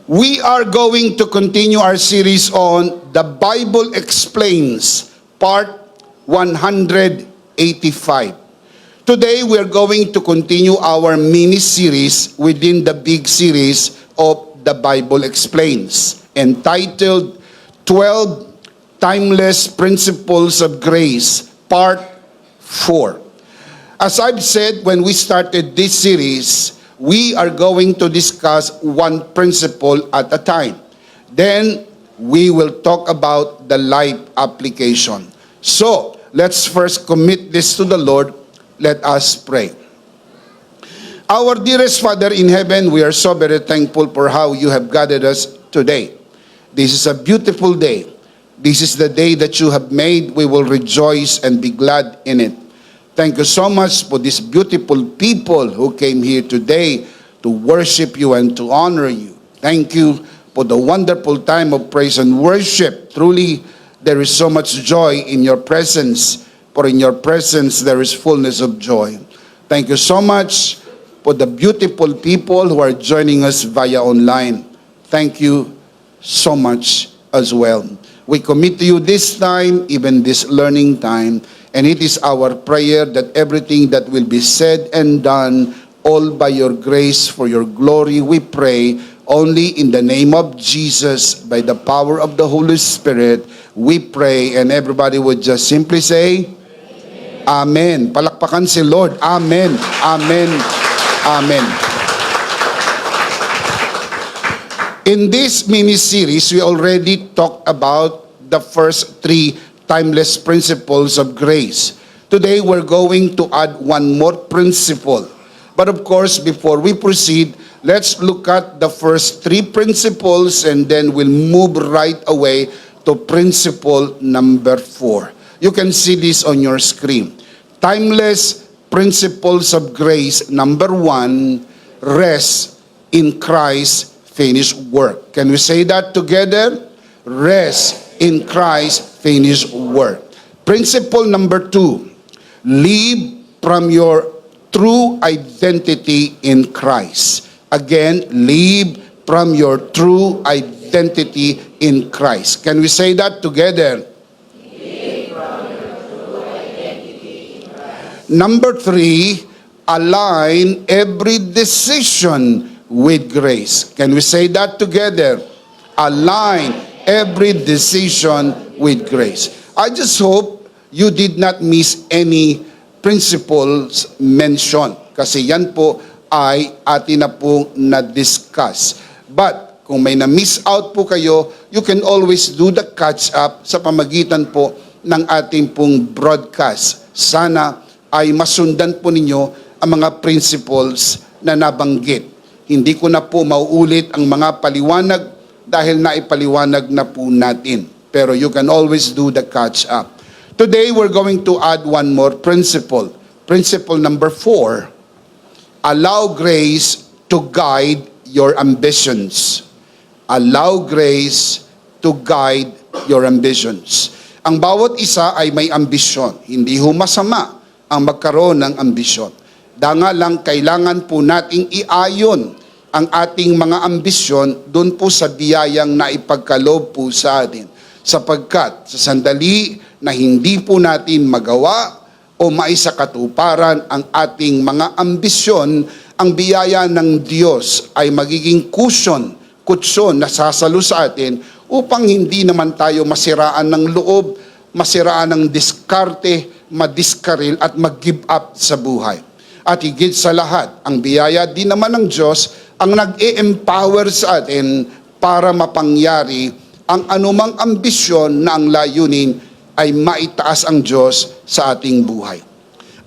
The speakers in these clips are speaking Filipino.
We are going to continue our series on The Bible Explains, Part 185. Today, we are going to continue our mini-series within the big series of The Bible Explains, entitled 12 Timeless Principles of Grace, Part 4. As I've said when we started this series, we are going to discuss one principle at a time. Then, we will talk about the life application. So, let's first commit this to the Lord. Let us pray. Our dearest Father in heaven, we are so very thankful for how you have guided us today. This is a beautiful day. This is the day that you have made. We will rejoice and be glad in it. Thank you so much for these beautiful people who came here today to worship you and to honor you. Thank you for the wonderful time of praise and worship. Truly, there is so much joy in your presence, for in your presence there is fullness of joy. Thank you so much for the beautiful people who are joining us via online. Thank you so much as well. We commit to you this time, even this learning time, and it is our prayer that everything that will be said and done, all by your grace, for your glory, we pray, only in the name of Jesus, by the power of the Holy Spirit, we pray. And everybody would just simply say, Amen. Palakpakan si Lord. Amen. Amen. Amen. In this mini-series, we already talked about the first three timeless principles of grace. Today, we're going to add one more principle. But of course, before we proceed, let's look at the first three principles and then we'll move right away to principle number 4. You can see this on your screen. Timeless principles of grace. Number 1, rest in Christ's finished work. Can we say that together? Rest in Christ's finished work. Principle number 2, live from your true identity in Christ. Again, live from your true identity in Christ. Can we say that together? Live from your true identity in Christ. Number 3, align every decision with grace. Can we say that together? Align every decision with grace. I just hope you did not miss any principles mentioned. Kasi yan po ay atin na po na-discuss. But kung may na-miss out po kayo, you can always do the catch-up sa pamagitan po ng ating pong broadcast. Sana ay masundan po ninyo ang mga principles na nabanggit. Hindi ko na po mauulit ang mga paliwanag dahil naipaliwanag na po natin. Pero you can always do the catch-up. Today, we're going to add one more principle. Principle number 4, allow grace to guide your ambitions. Allow grace to guide your ambitions. Ang bawat isa ay may ambisyon. Hindi ho masama ang magkaroon ng ambisyon. Danga lang kailangan po nating iayon ang ating mga ambisyon doon po sa biyayang naipagkaloob po sa atin. Sapagkat sa sandali na hindi po natin magawa o maisakatuparan ang ating mga ambisyon, ang biyaya ng Diyos ay magiging kutsyon na sasalo sa atin upang hindi naman tayo masiraan ng loob, masiraan ng diskarte, madiskaril at mag-give up sa buhay. At higit sa lahat, ang biyaya din naman ng Diyos ang nag-e-empower sa atin para mapangyari ang anumang ambisyon na ang layunin ay maitaas ang Diyos sa ating buhay.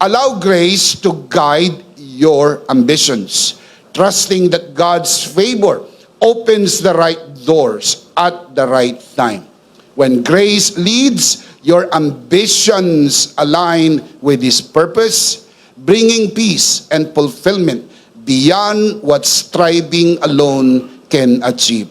Allow grace to guide your ambitions, trusting that God's favor opens the right doors at the right time. When grace leads, your ambitions align with His purpose, bringing peace and fulfillment beyond what striving alone can achieve.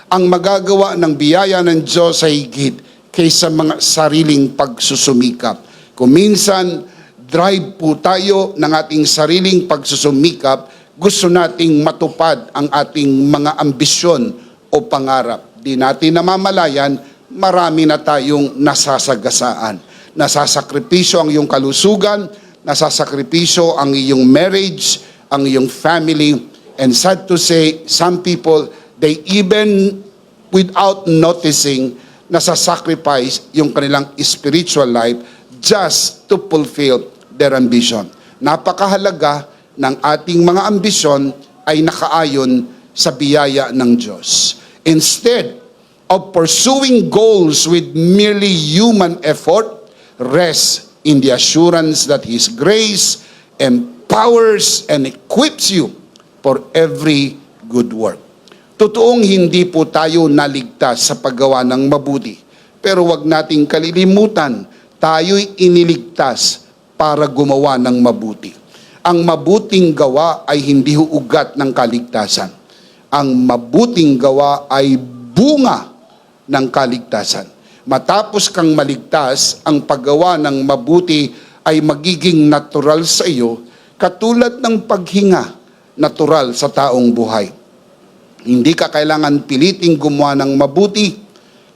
Ang magagawa ng biyaya ng Diyos ay higit kaysa mga sariling pagsusumikap. Kung minsan, drive po tayo ng ating sariling pagsusumikap, gusto nating matupad ang ating mga ambisyon o pangarap. Di natin namamalayan, marami na tayong nasasagasaan. Nasasakripisyo ang iyong kalusugan, nasasakripisyo ang iyong marriage, ang iyong family, and sad to say, some people, they even without noticing, nasasacrifice yung kanilang spiritual life just to fulfill their ambition. Napakahalaga ng ating mga ambisyon ay nakaayon sa biyaya ng Diyos. Instead of pursuing goals with merely human effort, rest in the assurance that His grace empowers and equips you for every good work. Totoong hindi po tayo naligtas sa paggawa ng mabuti. Pero wag nating kalilimutan, tayo'y iniligtas para gumawa ng mabuti. Ang mabuting gawa ay hindi ugat ng kaligtasan. Ang mabuting gawa ay bunga ng kaligtasan. Matapos kang maligtas, ang paggawa ng mabuti ay magiging natural sa iyo, katulad ng paghinga, natural sa taong buhay. Hindi ka kailangan piliting gumawa ng mabuti,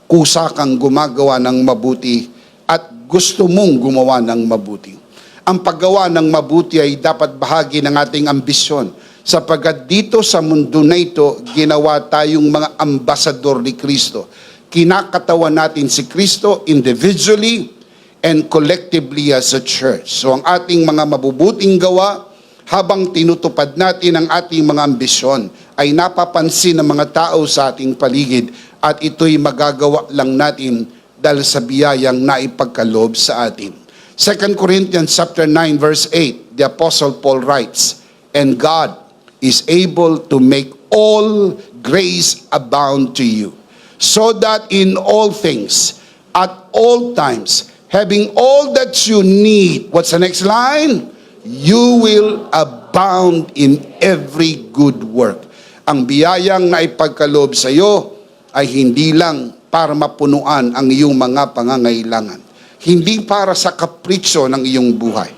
kusa kang gumagawa ng mabuti at gusto mong gumawa ng mabuti. Ang paggawa ng mabuti ay dapat bahagi ng ating ambisyon sapagkat dito sa mundo na ito, ginawa tayong mga ambasador ni Kristo. Kinakatawan natin si Kristo individually and collectively as a church. So ang ating mga mabubuting gawa, habang tinutupad natin ang ating mga ambisyon, ay napapansin ng mga tao sa ating paligid at ito'y magagawa lang natin dahil sa biyayang naipagkaloob sa atin. 2 Corinthians chapter 9 verse 8, the Apostle Paul writes, "And God is able to make all grace abound to you, so that in all things, at all times, having all that you need," what's the next line? "You will abound in every good work." Ang biyayang naipagkaloob sa iyo ay hindi lang para mapunuan ang iyong mga pangangailangan. Hindi para sa kapritsyo ng iyong buhay.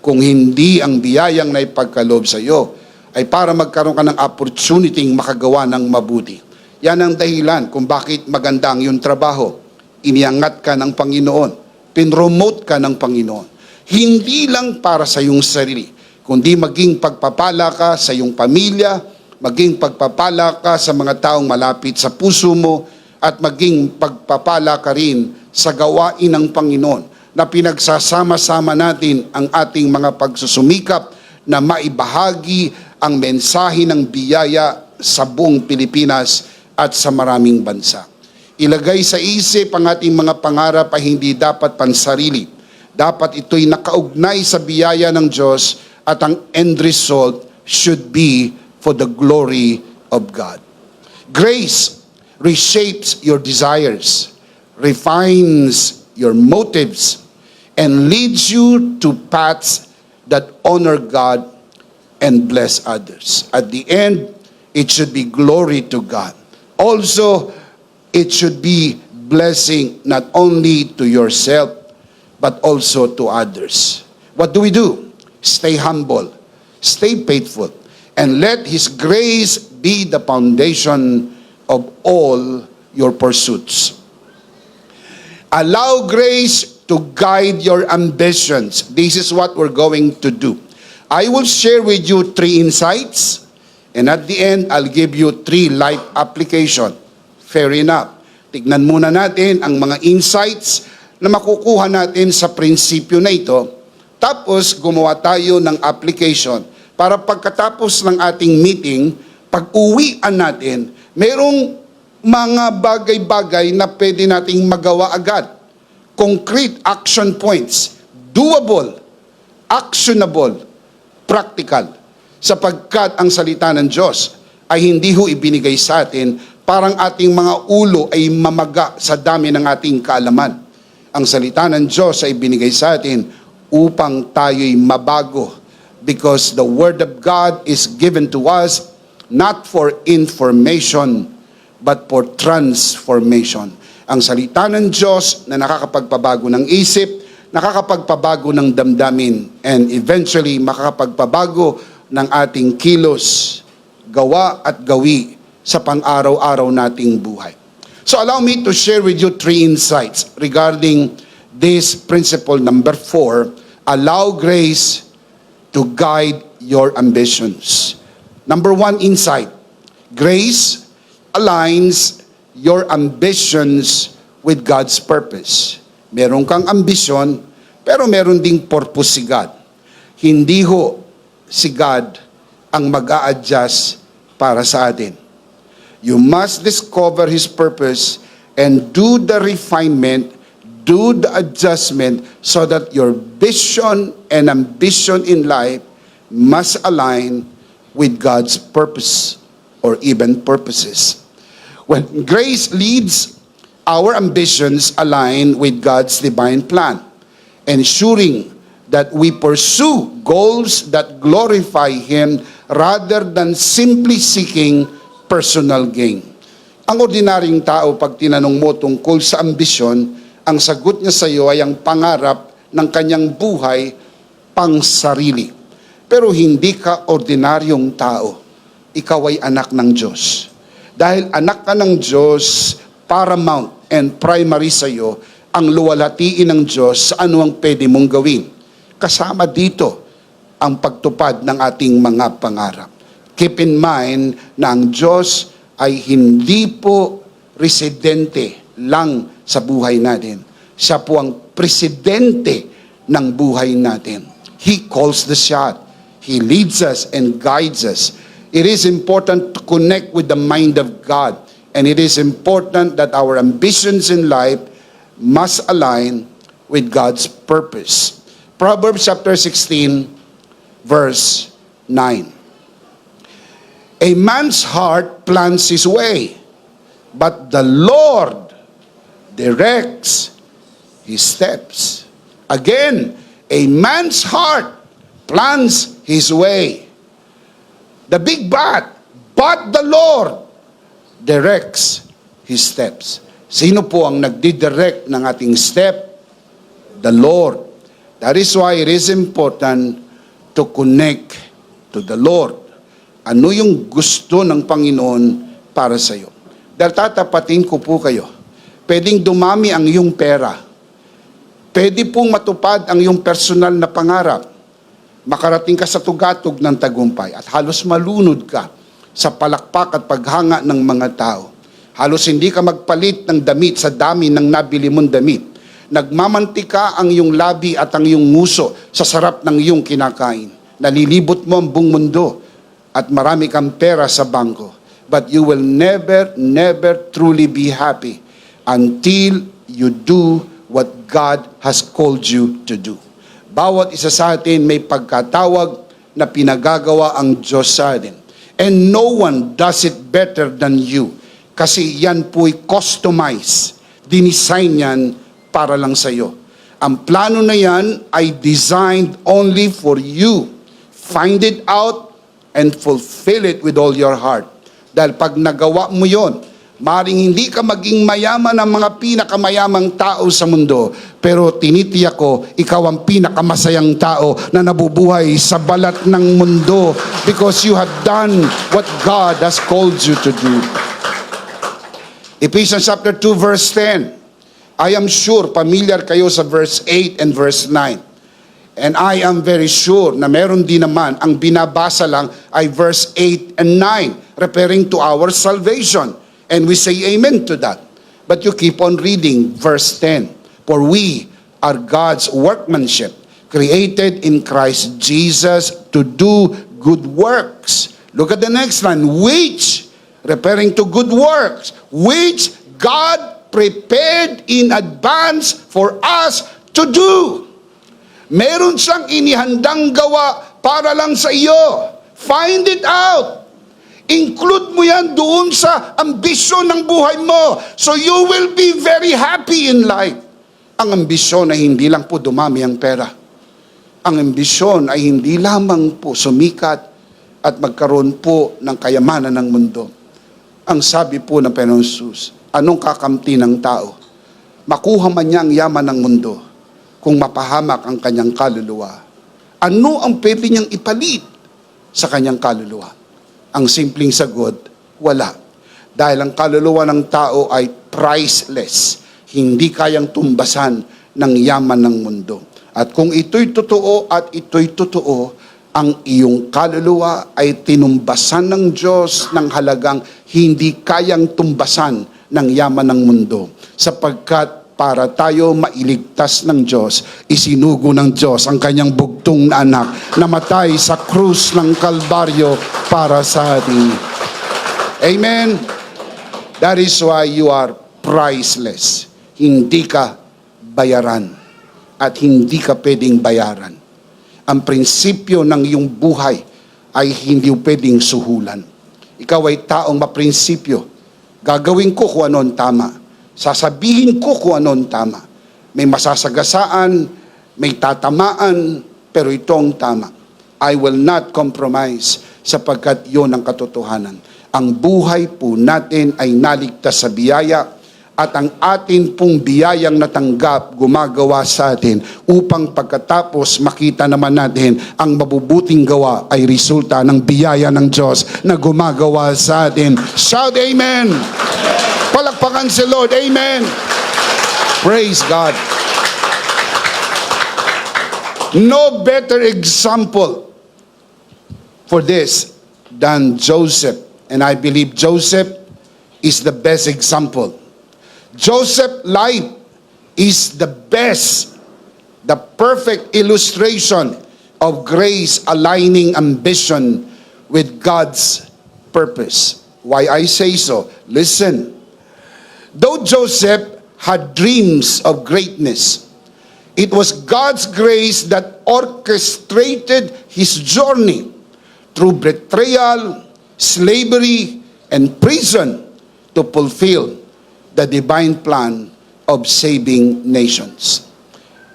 Kung hindi ang biyayang naipagkaloob sa iyo ay para magkaroon ka ng opportunity makagawa ng mabuti. Yan ang dahilan kung bakit maganda ang iyong trabaho. Iniangat ka ng Panginoon. Pinromote ka ng Panginoon. Hindi lang para sa iyong sarili, kundi maging pagpapala ka sa iyong pamilya, maging pagpapala ka sa mga taong malapit sa puso mo, at maging pagpapala ka rin sa gawain ng Panginoon na pinagsasama-sama natin ang ating mga pagsusumikap na maibahagi ang mensahe ng biyaya sa buong Pilipinas at sa maraming bansa. Ilagay sa isip ang ating mga pangarap ay hindi dapat pansarili. Dapat ito'y nakaugnay sa biyaya ng Diyos at ang end result should be for the glory of God. Grace reshapes your desires, refines your motives, and leads you to paths that honor God and bless others. At the end, it should be glory to God. Also, it should be blessing not only to yourself, but also to others. What do? Stay humble, stay faithful, and let His grace be the foundation of all your pursuits. Allow grace to guide your ambitions. This is what we're going to do. I will share with you 3 insights, and at the end, I'll give you 3 life application. Fair enough. Tignan muna natin ang mga insights na makukuha natin sa prinsipyo na ito, tapos gumawa tayo ng application para pagkatapos ng ating meeting, pag-uwian natin, merong mga bagay-bagay na pwede nating magawa agad. Concrete action points, doable, actionable, practical. Sapagkat ang salita ng Diyos ay hindi ho ibinigay sa atin parang ating mga ulo ay mamaga sa dami ng ating kaalaman. Ang salita ng Diyos ay binigay sa atin upang tayo'y mabago. Because the Word of God is given to us not for information, but for transformation. Ang salita ng Diyos na nakakapagpabago ng isip, nakakapagpabago ng damdamin, and eventually makakapagpabago ng ating kilos, gawa at gawi sa pang-araw-araw nating buhay. So allow me to share with you 3 insights regarding this principle number 4, allow grace to guide your ambitions. Number 1 insight, grace aligns your ambitions with God's purpose. Meron kang ambisyon, pero meron ding purpose si God. Hindi ho si God ang mag-a-adjust para sa atin. You must discover His purpose and do the refinement, do the adjustment so that your vision and ambition in life must align with God's purpose or even purposes. When grace leads, our ambitions align with God's divine plan, ensuring that we pursue goals that glorify Him rather than simply seeking personal gain. Ang ordinaryong tao, pag tinanong mo tungkol sa ambisyon, ang sagot niya sa iyo ay ang pangarap ng kanyang buhay pang sarili. Pero hindi ka ordinaryong tao. Ikaw ay anak ng Diyos. Dahil anak ka ng Diyos, paramount and primary sa iyo ang luwalhatiin ng Diyos sa ano ang pwede mong gawin. Kasama dito ang pagtupad ng ating mga pangarap. Keep in mind na ang Diyos ay hindi po residente lang sa buhay natin. Siya po ang presidente ng buhay natin. He calls the shot. He leads us and guides us. It is important to connect with the mind of God. And it is important that our ambitions in life must align with God's purpose. Proverbs chapter 16, verse 9. A man's heart plans his way, but the Lord directs his steps. Again, a man's heart plans his way. The big but the Lord directs his steps. Sino po ang nagdidirect ng ating step? The Lord. That is why it is important to connect to the Lord. Ano yung gusto ng Panginoon para sa iyo? Dahil tatapatin ko po kayo, pwedeng dumami ang iyong pera. Pwede pong matupad ang iyong personal na pangarap. Makarating ka sa tugatog ng tagumpay at halos malunod ka sa palakpak at paghanga ng mga tao. Halos hindi ka magpalit ng damit sa dami ng nabili mong damit. Nagmamantika ang iyong labi at ang iyong nguso sa sarap ng iyong kinakain. Nalilibot mo ang buong mundo at marami kang pera sa bangko. But you will never truly be happy until you do what God has called you to do. Bawat isa sa atin may pagkatawag na pinagagawa ang Diyos sa atin. And no one does it better than you. Kasi yan po'y customized. Dinesign yan para lang sa iyo. Ang plano na yan ay designed only for you. Find it out and fulfill it with all your heart. Dahil pag nagawa mo yon, maring hindi ka maging mayaman ng mga pinakamayamang tao sa mundo, pero tinitiyak ko, ikaw ang pinakamasayang tao na nabubuhay sa balat ng mundo because you have done what God has called you to do. Ephesians chapter 2 verse 10. I am sure familiar kayo sa verse 8 and verse 9. And I am very sure na meron din naman ang binabasa lang ay verse 8 and 9 referring to our salvation. And we say amen to that. But you keep on reading verse 10. For we are God's workmanship, created in Christ Jesus to do good works. Look at the next line. Which, referring to good works, which God prepared in advance for us to do. Meron siyang inihandang gawa para lang sa iyo. Find it out. Include mo yan doon sa ambisyon ng buhay mo. So you will be very happy in life. Ang ambisyon ay hindi lang po dumami ang pera. Ang ambisyon ay hindi lamang po sumikat at magkaroon po ng kayamanan ng mundo. Ang sabi po ng Panginoon Jesus, anong kakamti ng tao? Makuha man niya ang yaman ng mundo kung mapahamak ang kanyang kaluluwa. Ano ang pwede niyang ipalit sa kanyang kaluluwa? Ang simpleng sagot, wala. Dahil ang kaluluwa ng tao ay priceless. Hindi kayang tumbasan ng yaman ng mundo. At kung ito'y totoo at ito'y totoo, ang iyong kaluluwa ay tinumbasan ng Diyos ng halagang hindi kayang tumbasan ng yaman ng mundo. Sapagkat para tayo mailigtas ng Diyos, isinugo ng Diyos ang kanyang bugtong na anak na matay sa krus ng Kalbaryo para sa atin. Amen? That is why you are priceless. Hindi ka bayaran at hindi ka pwedeng bayaran. Ang prinsipyo ng iyong buhay ay hindi pwedeng suhulan. Ikaw ay taong maprinsipyo. Gagawin ko kung ano ang tama. Sasabihin ko kung ano ang tama. May masasagasaan, may tatamaan, pero ito ang tama. I will not compromise sapagkat yon ang katotohanan. Ang buhay po natin ay naligtas sa biyaya at ang atin pong biyayang natanggap gumagawa sa atin upang pagkatapos makita naman natin ang mabubuting gawa ay resulta ng biyaya ng Diyos na gumagawa sa atin. Shout amen! Palakpakan si Lord. Amen! Praise God! No better example for this than Joseph. And I believe Joseph is the best example. Joseph's life is the best, the perfect illustration of grace aligning ambition with God's purpose. Why I say so? Listen. Though Joseph had dreams of greatness, it was God's grace that orchestrated his journey through betrayal, slavery, and prison to fulfill the divine plan of saving nations.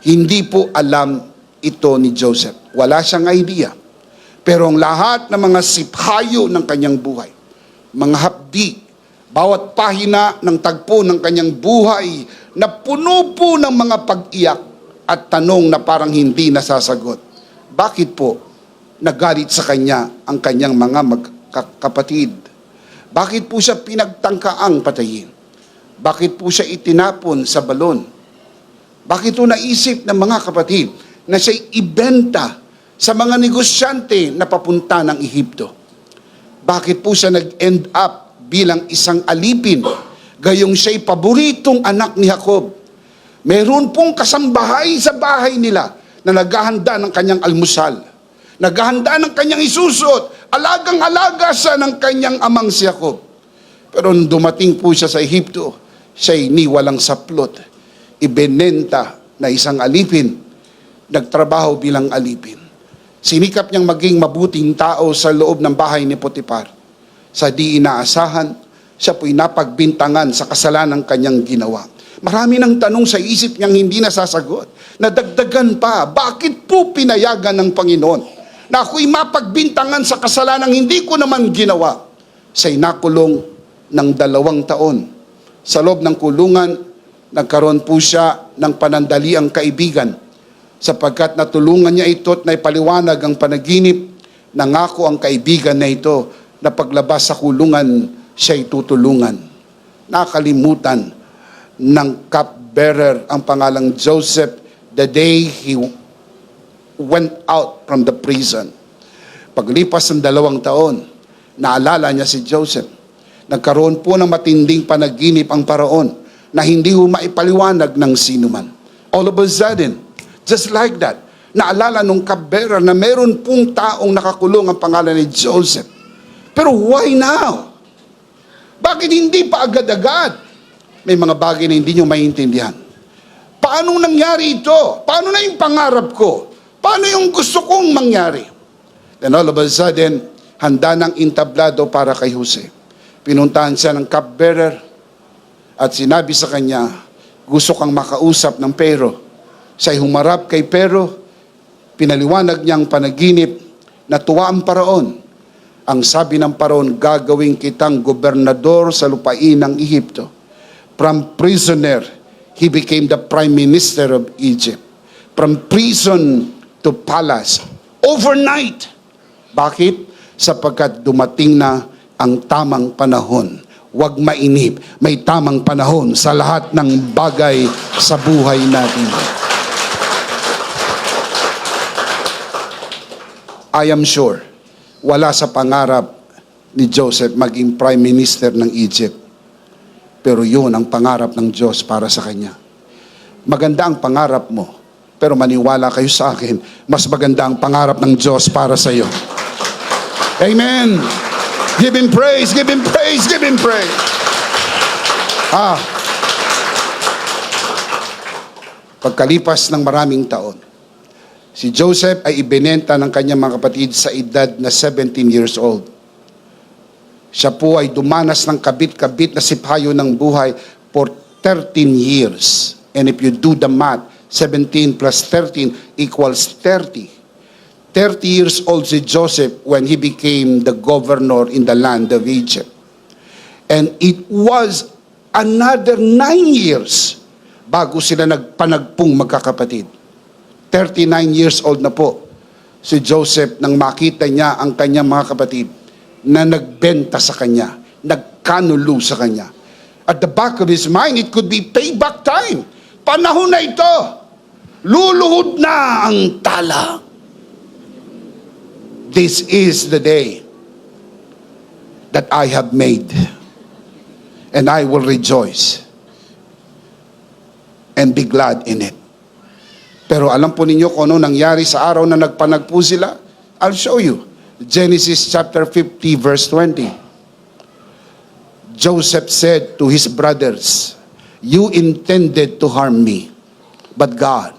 Hindi po alam ito ni Joseph. Wala siyang idea. Pero ang lahat ng mga siphayo ng kanyang buhay, mga hapdi, bawat pahina ng tagpo ng kanyang buhay na puno po ng mga pag-iyak at tanong na parang hindi nasasagot. Bakit po nagalit sa kanya ang kanyang mga kapatid? Bakit po siya pinagtangkaang patayin? Bakit po siya itinapon sa balon? Bakit po naisip ng mga kapatid na siya'y ibenta sa mga negosyante na papunta ng Ehipto? Bakit po siya nag-end up bilang isang alipin, gayong siya'y paboritong anak ni Jacob? Meron pong kasambahay sa bahay nila na naghahanda ng kanyang almusal, naghahanda ng kanyang isusot, alagang-alaga siya ng kanyang amang si Jacob. Pero nung dumating po siya sa Ehipto, siya'y iniwalang saplot, ibinenta na isang alipin, nagtrabaho bilang alipin. Sinikap niyang maging mabuting tao sa loob ng bahay ni Potiphar. Sa di inaasahan, siya po'y napagbintangan sa kasalanan kanyang ginawa. Marami ng tanong sa isip niyang hindi nasasagot. Nadagdagan pa, bakit po pinayagan ng Panginoon na ako'y mapagbintangan sa kasalanan hindi ko naman ginawa? Siya'y nakulong ng 2 taon. Sa loob ng kulungan, nagkaroon po siya ng panandaliang kaibigan sapagkat natulungan niya ito at naipaliwanag ang panaginip. Nangako ang kaibigan na ito na paglabas sa kulungan, siya'y tutulungan. Nakalimutan ng cupbearer ang pangalang Joseph the day he went out from the prison. Paglipas ng 2 taon, naalala niya si Joseph. Nagkaroon po ng matinding panaginip ang paraon na hindi ho maipaliwanag ng sinuman. All of a sudden, just like that, naalala nung cupbearer na meron pong taong nakakulong ang pangalan ni Joseph. Pero why now? Bakit hindi pa agad-agad? May mga bagay na hindi nyo maintindihan. Paano nangyari ito? Paano na yung pangarap ko? Paano yung gusto kong mangyari? Then all of a sudden, handa ng entablado para kay Jose. Pinuntahan siya ng cupbearer at sinabi sa kanya, gusto kang makausap ng Pero. Siya'y humarap kay Pero, pinaliwanag niyang panaginip na tuwa ang paraon. Ang sabi ng paraon, gagawin kitang gobernador sa lupain ng Ehipto. From prisoner, he became the prime minister of Egypt. From prison to palace, overnight. Bakit? Sapagkat dumating na ang tamang panahon. Huwag mainip. May tamang panahon sa lahat ng bagay sa buhay natin. I am sure, wala sa pangarap ni Joseph maging Prime Minister ng Egypt. Pero yun ang pangarap ng Diyos para sa kanya. Maganda ang pangarap mo, pero maniwala kayo sa akin, mas maganda ang pangarap ng Diyos para sa iyo. Amen. Give Him praise, give Him praise, give Him praise. Pagkalipas ng maraming taon, si Joseph ay ibinenta ng kanyang mga kapatid sa edad na 17 years old. Siya po ay dumanas ng kabit-kabit na sipayo ng buhay for 13 years. And if you do the math, 17 plus 13 equals 30. 30 years old si Joseph when he became the governor in the land of Egypt. And it was another 9 years bago sila nagpanagpong magkakapatid. 39 years old na po si Joseph nang makita niya ang kanyang mga kapatid na nagbenta sa kanya, nagkanulo sa kanya. At the back of his mind, it could be payback time. Panahon na ito, luluhod na ang tala. This is the day that I have made, and I will rejoice and be glad in it. Pero alam po ninyo kung ano nangyari sa araw na nagpanagpo sila? I'll show you. Genesis chapter 50 verse 20. Joseph said to his brothers, "You intended to harm me, but God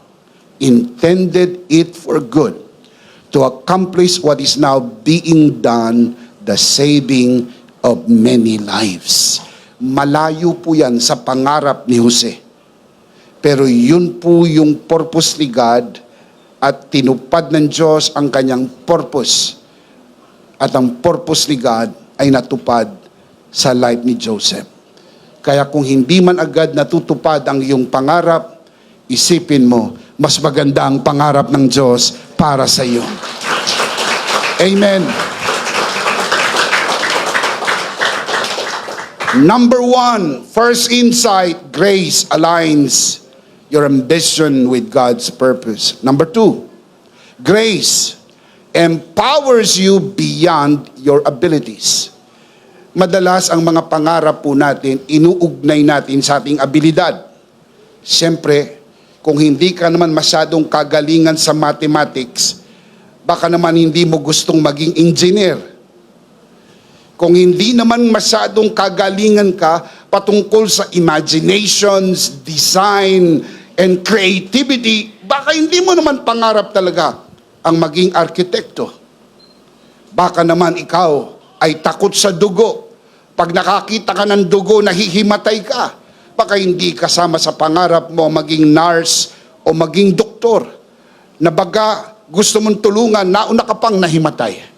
intended it for good, to accomplish what is now being done, the saving of many lives." Malayo po yan sa pangarap ni Jose. Pero yun po yung purpose ni God, at tinupad ng Diyos ang kanyang purpose. At ang purpose ni God ay natupad sa life ni Joseph. Kaya kung hindi man agad natutupad ang iyong pangarap, isipin mo, mas maganda ang pangarap ng Diyos para sa iyo. Amen. Number 1, first insight, grace aligns your ambition with God's purpose. Number 2, grace empowers you beyond your abilities. Madalas ang mga pangarap po natin, inuugnay natin sa ating abilidad. Siyempre, kung hindi ka naman masyadong kagalingan sa mathematics, baka naman hindi mo gustong maging engineer. Kung hindi naman masyadong kagalingan ka patungkol sa imaginations, design, and creativity, baka hindi mo naman pangarap talaga ang maging arkitekto. Baka naman ikaw ay takot sa dugo. Pag nakakita ka ng dugo, nahihimatay ka. Baka hindi kasama sa pangarap mo maging nurse o maging doktor. Na baga gusto mong tulungan, nauna ka pang nahimatay.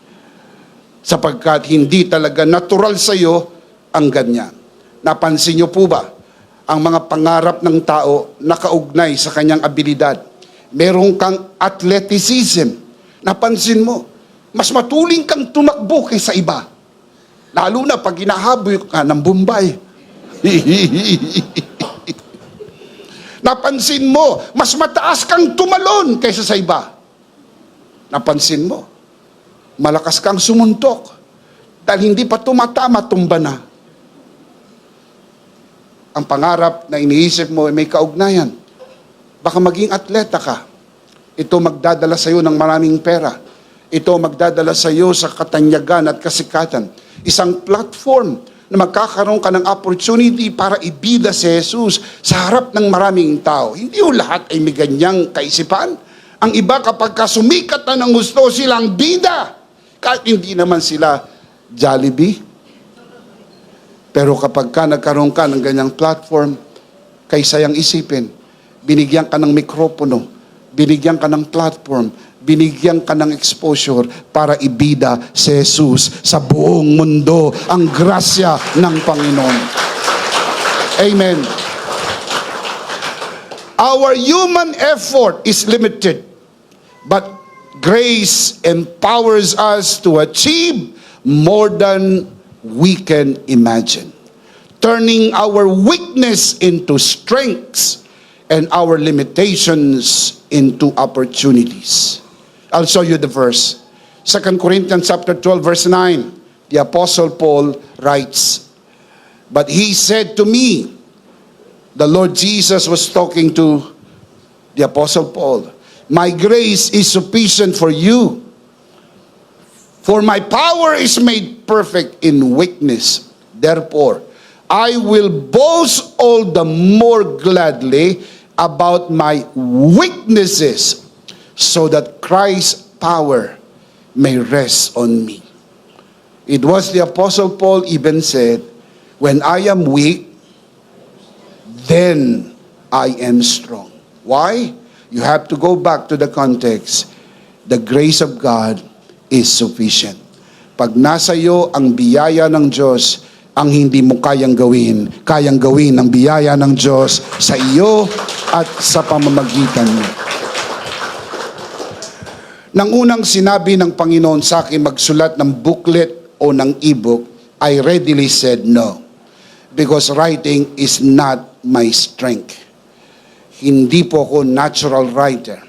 Sapagkat hindi talaga natural sa iyo ang ganyan. Napansin niyo po ba ang mga pangarap ng tao nakaugnay sa kanyang abilidad? Meron kang athleticism. Napansin mo, mas matuling kang tumakbo kaysa iba. Lalo na pag hinahabol ka ng Bombay. Napansin mo, mas mataas kang tumalon kaysa sa iba. Napansin mo, malakas kang sumuntok. Dahil hindi pa tumatama, tumba na. Ang pangarap na iniisip mo ay may kaugnayan. Baka maging atleta ka. Ito magdadala sa iyo ng maraming pera. Ito magdadala sa iyo sa katanyagan at kasikatan. Isang platform na magkakaroon ka ng opportunity para ibida si Jesus sa harap ng maraming tao. Hindi yung lahat ay may ganyang kaisipan. Ang iba kapag kasumikat na ng gusto silang bida, kahit hindi naman sila Jollibee. Pero kapag ka nagkaroon ka ng ganyang platform, kaysa yang isipin, binigyan ka ng mikropono, binigyan ka ng platform, binigyan ka ng exposure para ibida si Jesus sa buong mundo, ang grasya ng Panginoon. Amen. Our human effort is limited, but grace empowers us to achieve more than we can imagine. turning our weakness into strengths and our limitations into opportunities. I'll show you the verse. 2 Corinthians chapter 12, verse 9. The Apostle Paul writes, "But he said to me," the Lord Jesus was talking to the Apostle Paul, "My grace is sufficient for you, for my power is made perfect in weakness. Therefore, I will boast all the more gladly about my weaknesses, so that Christ's power may rest on me." It was the Apostle Paul even said, "When I am weak, then I am strong." Why? You have to go back to the context. The grace of God is sufficient. Pag nasa iyo ang biyaya ng Diyos, ang hindi mo kayang gawin ng biyaya ng Diyos sa iyo at sa pamamagitan mo. Nang unang sinabi ng Panginoon sa akin magsulat ng booklet o ng ebook, I readily said no. Because writing is not my strength. Hindi po ako natural writer.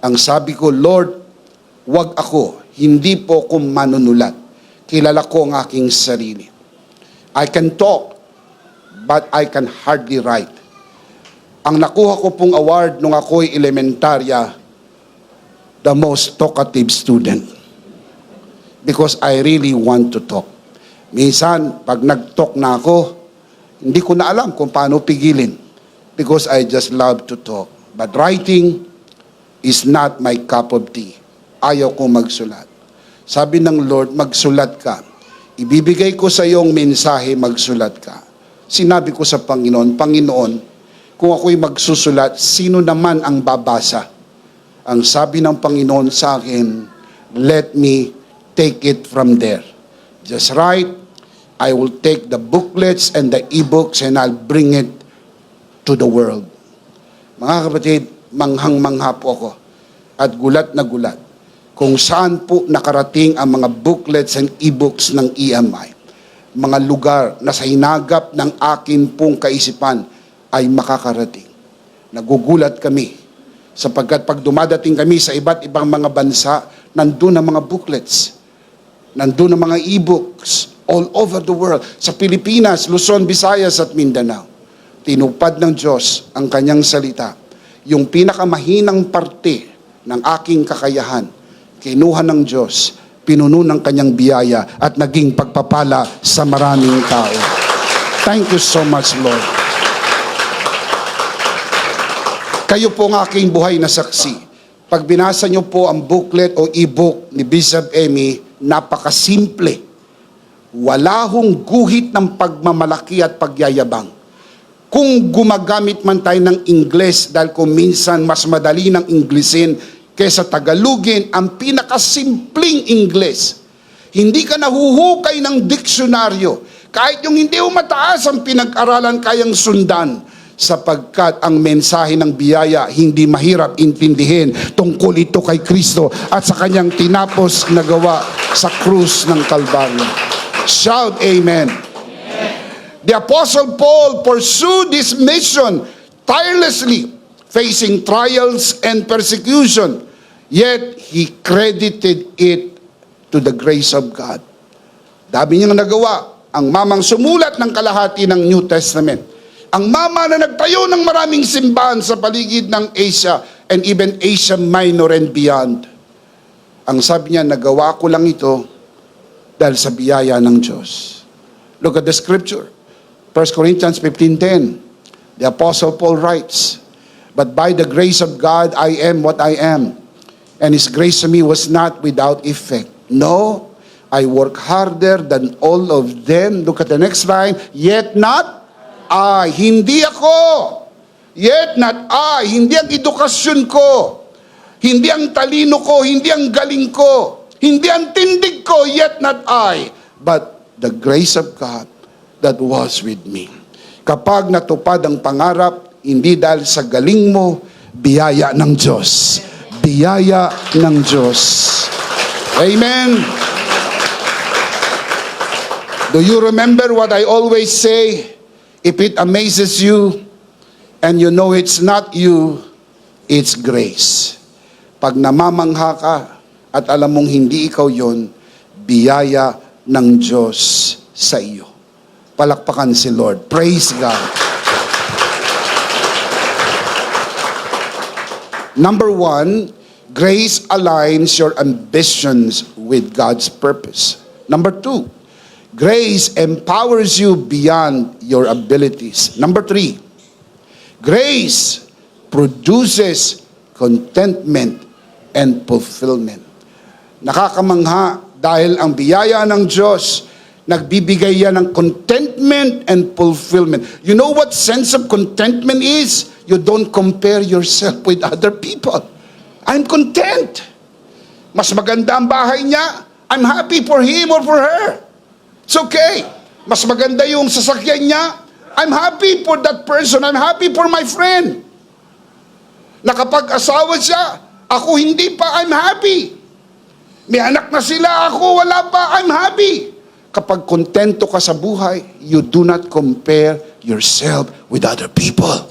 Ang sabi ko, Lord, wag ako. Hindi po ako manunulat. Kilala ko ang aking sarili. I can talk, but I can hardly write. Ang nakuha ko pong award nung ako'y elementarya, the most talkative student. Because I really want to talk. Minsan, pag nag-talk na ako, hindi ko na alam kung paano pigilin. Because I just love to talk. But writing is not my cup of tea. Ayaw ko magsulat. Sabi ng Lord, magsulat ka. Ibibigay ko sa iyong mensahe, magsulat ka. Sinabi ko sa Panginoon, Panginoon, kung ako'y magsusulat, sino naman ang babasa? Ang sabi ng Panginoon sa akin, let me take it from there. Just write, I will take the booklets and the ebooks and I'll bring it to the world. Mga kapatid, manghang-mangha po ako at gulat na gulat kung saan po nakarating ang mga booklets and ebooks ng EMI. Mga lugar na sa hinagap ng akin pong kaisipan ay makakarating. Nagugulat kami sapagkat pag dumadating kami sa iba't ibang mga bansa, nandun ang mga booklets, nandun ang mga ebooks all over the world. Sa Pilipinas, Luzon, Visayas at Mindanao. Tinupad ng Diyos ang kanyang salita. Yung pinakamahinang parte ng aking kakayahan, kinuha ng Diyos, pinuno ng kanyang biyaya at naging pagpapala sa maraming tao. Thank you so much, Lord. Kayo po ang aking buhay na saksi. Pag binasa niyo po ang booklet o ebook ni Bishop Emmy, napakasimple. Wala hong guhit ng pagmamalaki at pagyayabang. Kung gumagamit man tayo ng Ingles, dahil kung minsan mas madali ng Inglesin kaysa Tagalogin, ang pinakasimpleng Ingles. Hindi ka nahuhukay ng diksyonaryo. Kahit yung hindi mataas ang pinag-aralan kayang sundan. Sapagkat ang mensahe ng biyaya hindi mahirap intindihin tungkol ito kay Kristo at sa kanyang tinapos na gawa sa krus ng Kalbaryo. Shout Amen. The Apostle Paul pursued this mission tirelessly, facing trials and persecution, yet he credited it to the grace of God. Dami niyang nagawa. Ang mamang sumulat ng kalahati ng New Testament. Ang mama na nagtayo ng maraming simbahan sa paligid ng Asia and even Asia Minor and beyond. Ang sabi niya, nagawa ko lang ito dahil sa biyaya ng Diyos. Look at the scripture. 1 Corinthians 15:10. The Apostle Paul writes, "But by the grace of God I am what I am, and His grace to me was not without effect. No, I work harder than all of them." Look at the next line. "Yet not I." Hindi ako. Yet not I. Hindi ang edukasyon ko. Hindi ang talino ko. Hindi ang galing ko. Hindi ang tindig ko. Yet not I. But the grace of God that was with me. Kapag natupad ang pangarap, hindi dahil sa galing mo, biyaya ng Diyos. Biyaya ng Diyos. Amen. Do you remember what I always say? If it amazes you and you know it's not you, it's grace. Pag namamangha ka at alam mong hindi ikaw yon, biyaya ng Diyos sa iyo. Palakpakan si Lord. Praise God. Number 1, grace aligns your ambitions with God's purpose. Number 2, grace empowers you beyond your abilities. Number 3, grace produces contentment and fulfillment. Nakakamangha dahil ang biyaya ng Diyos, nagbibigay yan ng contentment and fulfillment. You know what sense of contentment is? You don't compare yourself with other people. I'm content. Mas maganda ang bahay niya, I'm happy for him or for her. It's okay. Mas maganda yung sasakyan niya, I'm happy for that person. I'm happy for my friend. Nakapag-asawa siya, ako hindi pa, I'm happy. May anak na sila, ako wala pa, I'm happy. Kapag kontento ka sa buhay, you do not compare yourself with other people.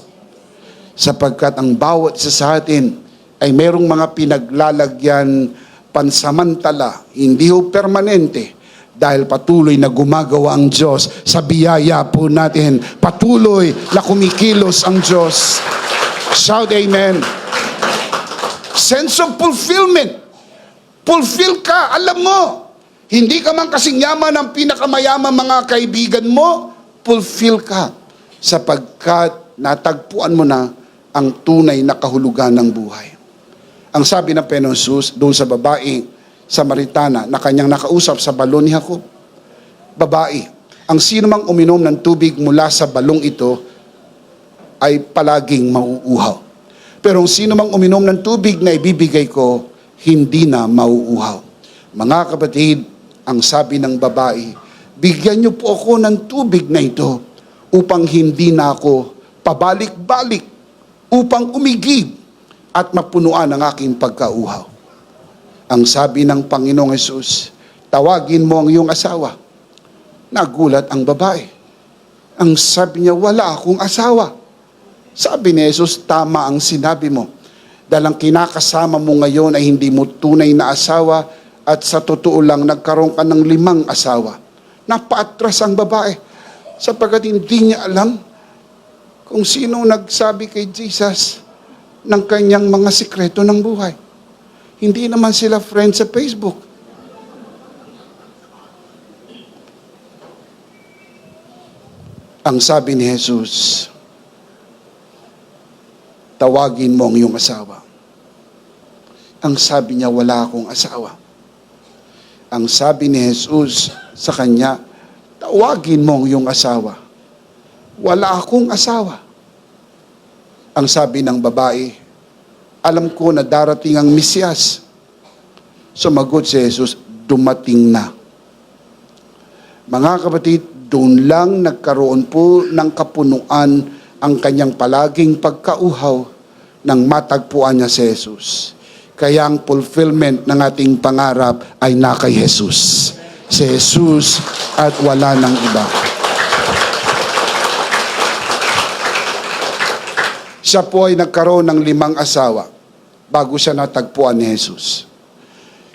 Sapagkat ang bawat isa sa atin ay merong mga pinaglalagyan pansamantala, hindi ho permanente, dahil patuloy na gumagawa ang Diyos sa biyaya po natin. Patuloy na kumikilos ang Diyos. Shout amen. Sense of fulfillment. Fulfill ka, alam mo. Hindi ka man kasing yaman ng pinakamayaman mga kaibigan mo, fulfill ka. Sapagkat natagpuan mo na ang tunay na kahulugan ng buhay. Ang sabi ng Panginoon Jesus doon sa babae Samaritana na kanyang nakausap sa balon ni Jacob. Babae, ang sino mang uminom ng tubig mula sa balong ito ay palaging mauuhaw. Pero ang sino mang uminom ng tubig na ibibigay ko, hindi na mauuhaw. Mga kapatid, ang sabi ng babae, bigyan niyo po ako ng tubig na ito upang hindi na ako pabalik-balik, upang umigib at mapunuan ang aking pagkauhaw. Ang sabi ng Panginoong Hesus, tawagin mo ang iyong asawa. Nagulat ang babae. Ang sabi niya, wala akong asawa. Sabi ni Jesus, tama ang sinabi mo. Dahil ang kinakasama mo ngayon ay hindi mo tunay na asawa at sa totoo lang nagkaroon ka ng 5 asawa. Napaatras ang babae sapagkat hindi niya alam kung sino nagsabi kay Jesus ng kanyang mga sikreto ng buhay. Hindi naman sila friends sa Facebook. Ang sabi ni Jesus, tawagin mo ang iyong asawa. Ang sabi niya, wala akong asawa. Ang sabi ni Jesus sa kanya, tawagin mo ang iyong asawa. Wala akong asawa. Ang sabi ng babae, alam ko na darating ang Mesiyas. Sumagot si Jesus, dumating na. Mga kapatid, doon lang nagkaroon po ng kapunuan ang kanyang palaging pagkauhaw nang matagpuan niya si Jesus. Kaya ang fulfillment ng ating pangarap ay na kay Jesus. Si Jesus at wala nang iba. Siya po ay nagkaroon ng 5 asawa bago siya natagpuan ni Jesus.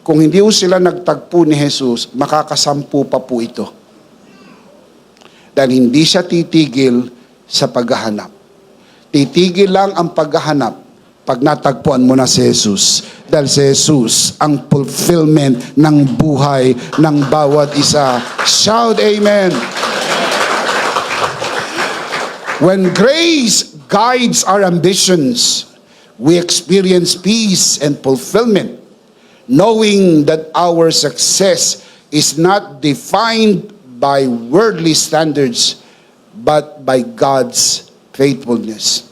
Kung hindi po sila nagtagpo ni Jesus, makakasampu pa po ito. Dahil hindi siya titigil sa paghahanap. Titigil lang ang paghahanap pag natagpuan mo na si Jesus. Dahil si Jesus ang fulfillment ng buhay ng bawat isa. Shout amen! When grace guides our ambitions, we experience peace and fulfillment, knowing that our success is not defined by worldly standards, but by God's faithfulness.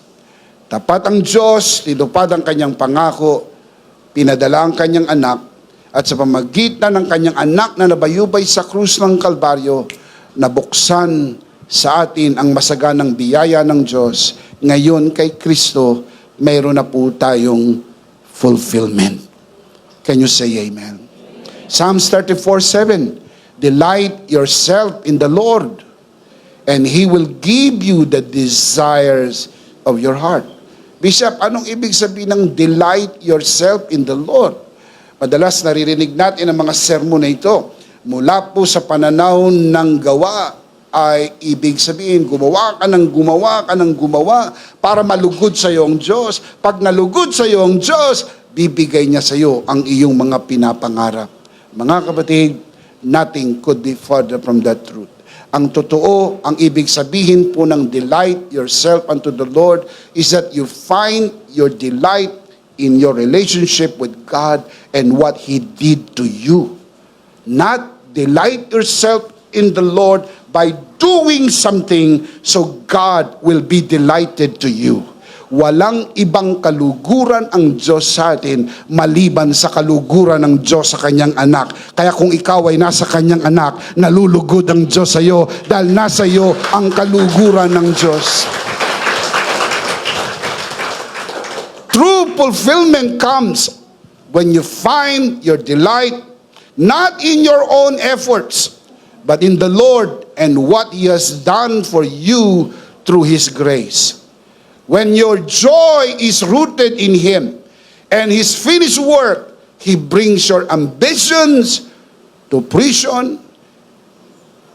Tapat ang Diyos, tinupad ang kanyang pangako, pinadala ang kanyang anak, at sa pamagitan ng kanyang anak na nabayubay sa krus ng Kalbaryo, nabuksan sa atin ang masaganang biyaya ng Diyos. Ngayon kay Kristo, mayroon na po tayong fulfillment. Can you say amen? Psalms 34:7. Delight yourself in the Lord, and He will give you the desires of your heart. Bishop, anong ibig sabihin ng delight yourself in the Lord? Madalas naririnig natin ang mga sermon na ito. Mula po sa pananaw ng gawa, ay ibig sabihin, gumawa ka ng gumawa para malugod sa iyo ang Diyos. Pag nalugod sa iyo ang Diyos, bibigay niya sa iyo ang iyong mga pinapangarap. Mga kapatid, nothing could be further from that truth. Ang totoo, ang ibig sabihin po ng delight yourself unto the Lord is that you find your delight in your relationship with God and what He did to you. Not delight yourself in the Lord by doing something so God will be delighted to you. Walang ibang kaluguran ang Diyos sa atin maliban sa kaluguran ng Diyos sa kanyang anak. Kaya kung ikaw ay nasa kanyang anak, nalulugod ang Diyos sa iyo dahil nasa iyo ang kaluguran ng Diyos. True fulfillment comes when you find your delight not in your own efforts, but in the Lord and what He has done for you through His grace. When your joy is rooted in Him and His finished work, He brings your ambitions to fruition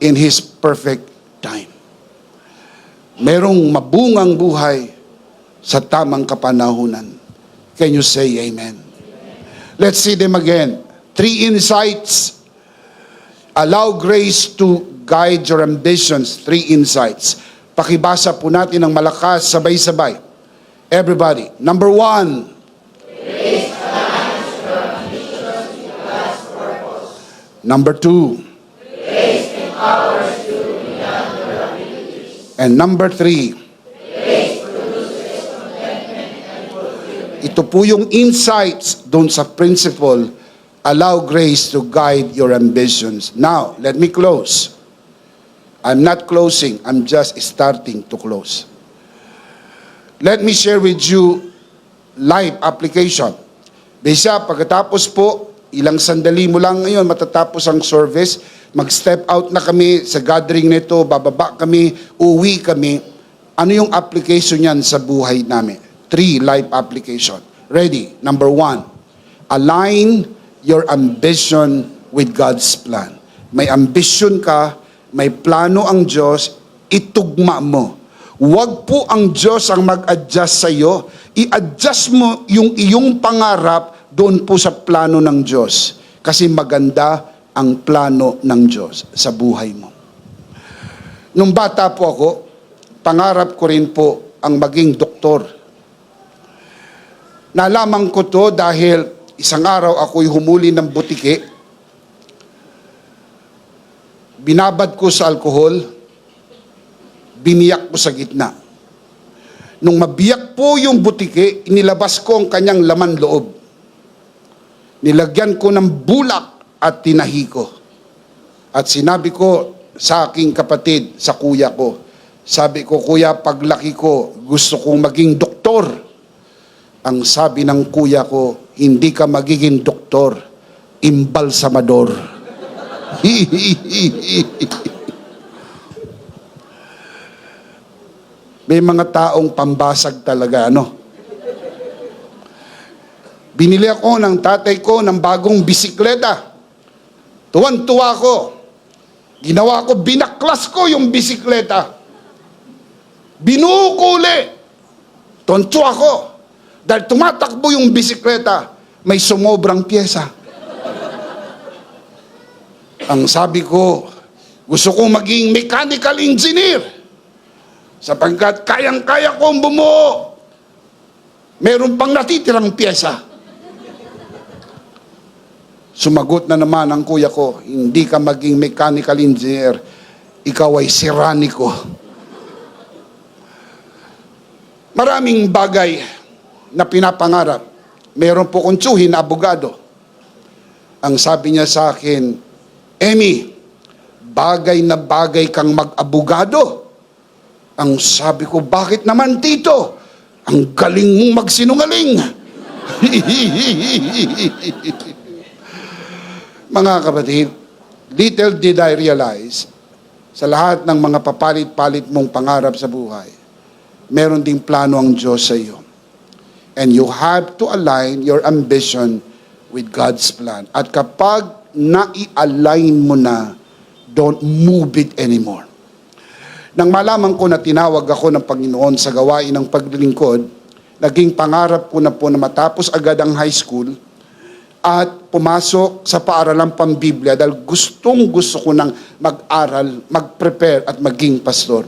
in His perfect time. Merong mabungang buhay sa tamang kapanahunan. Can you say amen? Let's see them again. 3 insights. Allow grace to guide your ambitions. 3 insights. Pakibasa po natin ng malakas, sabay-sabay. Everybody. Number 1. Grace aligns your ambitions with God's purpose. Number 2. Grace empowers you beyond your abilities. And number 3. Grace produces contentment and fulfillment. Ito po yung insights doon sa principle, allow grace to guide your ambitions. Now, let me close. I'm not closing, I'm just starting to close. Let me share with you live application. Bishop, pagkatapos po, ilang sandali mo lang ngayon matatapos ang service, mag-step out na kami sa gathering nito, bababa kami, uwi kami. Ano yung application yan sa buhay namin? 3 live application. Ready? Number 1, align your ambition with God's plan. May ambition ka, may plano ang Diyos, itugma mo. Huwag po ang Diyos ang mag-adjust sa iyo. I-adjust mo yung iyong pangarap doon po sa plano ng Diyos. Kasi maganda ang plano ng Diyos sa buhay mo. Nung bata po ako, pangarap ko rin po ang maging doktor. Nalaman ko to dahil isang araw ako'y humuli ng butike. Binabad ko sa alkohol, biniyak ko sa gitna. Nung mabiyak po yung butike, inilabas ko ang kanyang laman loob. Nilagyan ko ng bulak at tinahi ko. At sinabi ko sa aking kapatid, sa kuya ko, sabi ko, kuya, paglaki ko, gusto kong maging doktor. Ang sabi ng kuya ko, hindi ka magiging doktor, imbalsamador. May mga taong pambasag talaga, ano? Binili ako ng tatay ko ng bagong bisikleta. Tuwan-tuwa ko. Ginawa ko, binaklas ko yung bisikleta. Binuo ko uli. Tuwan-tuwa ko. Dahil tumatakbo yung bisikleta, may sumobrang pyesa. Ang sabi ko, gusto kong maging mechanical engineer. Sapagkat kayang-kaya kong bumuo. Meron pang natitirang pyesa. Sumagot na naman ang kuya ko, hindi ka maging mechanical engineer, ikaw ay siraniko. Maraming bagay na pinapangarap. Meron po kong tsuhin na abogado. Ang sabi niya sa akin, Emmy, bagay na bagay kang mag-abogado. Ang sabi ko, bakit naman tito? Ang galing mong magsinungaling. Mga kapatid, little did I realize, sa lahat ng mga papalit-palit mong pangarap sa buhay, meron ding plano ang Diyos sa iyo. And you have to align your ambition with God's plan. At kapag nai-align mo na, don't move it anymore. Nang malaman ko na tinawag ako ng Panginoon sa gawain ng paglilingkod, naging pangarap ko na po na matapos agad ang high school at pumasok sa paaralang pambiblia dahil gusto ko nang mag-aral, mag-prepare at maging pastor.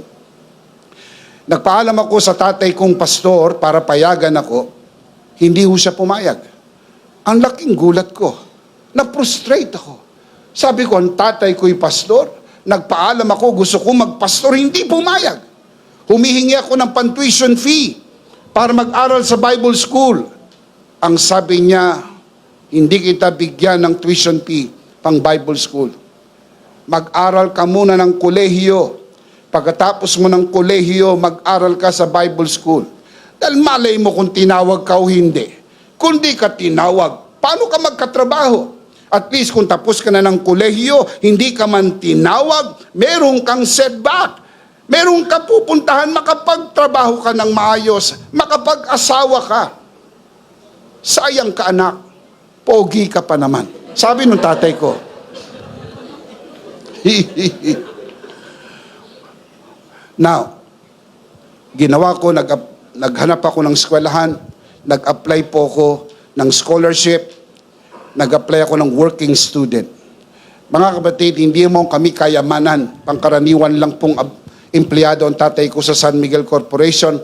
Nagpaalam ako sa tatay kong pastor para payagan ako, hindi ho siya pumayag. Ang laking gulat ko, na-frustrate ako. Sabi ko, ang tatay ko'y pastor, nagpaalam ako, gusto ko magpastor, hindi pumayag. Humihingi ako ng pan-tuition fee para mag-aral sa Bible school. Ang sabi niya, hindi kita bigyan ng tuition fee pang Bible school. Mag-aral ka muna ng kolehiyo. Pagkatapos mo ng kolehiyo, mag-aral ka sa Bible school. Dahil malay mo kung tinawag ka o hindi. Kung di ka tinawag, paano ka magkatrabaho? At least kung tapos ka na ng kolehiyo, hindi ka man tinawag, meron kang setback. Meron ka pupuntahan, makapagtrabaho ka ng maayos, makapag-asawa ka. Sayang ka anak. Pogi ka pa naman. Sabi nung tatay ko. Now, ginawa ko, naghanap ako ng eskwelahan, nag-apply po ako ng scholarship, nag-apply ako ng working student. Mga kapatid, hindi mo kami kayamanan, pangkaraniwan lang pong empleyado ang tatay ko sa San Miguel Corporation.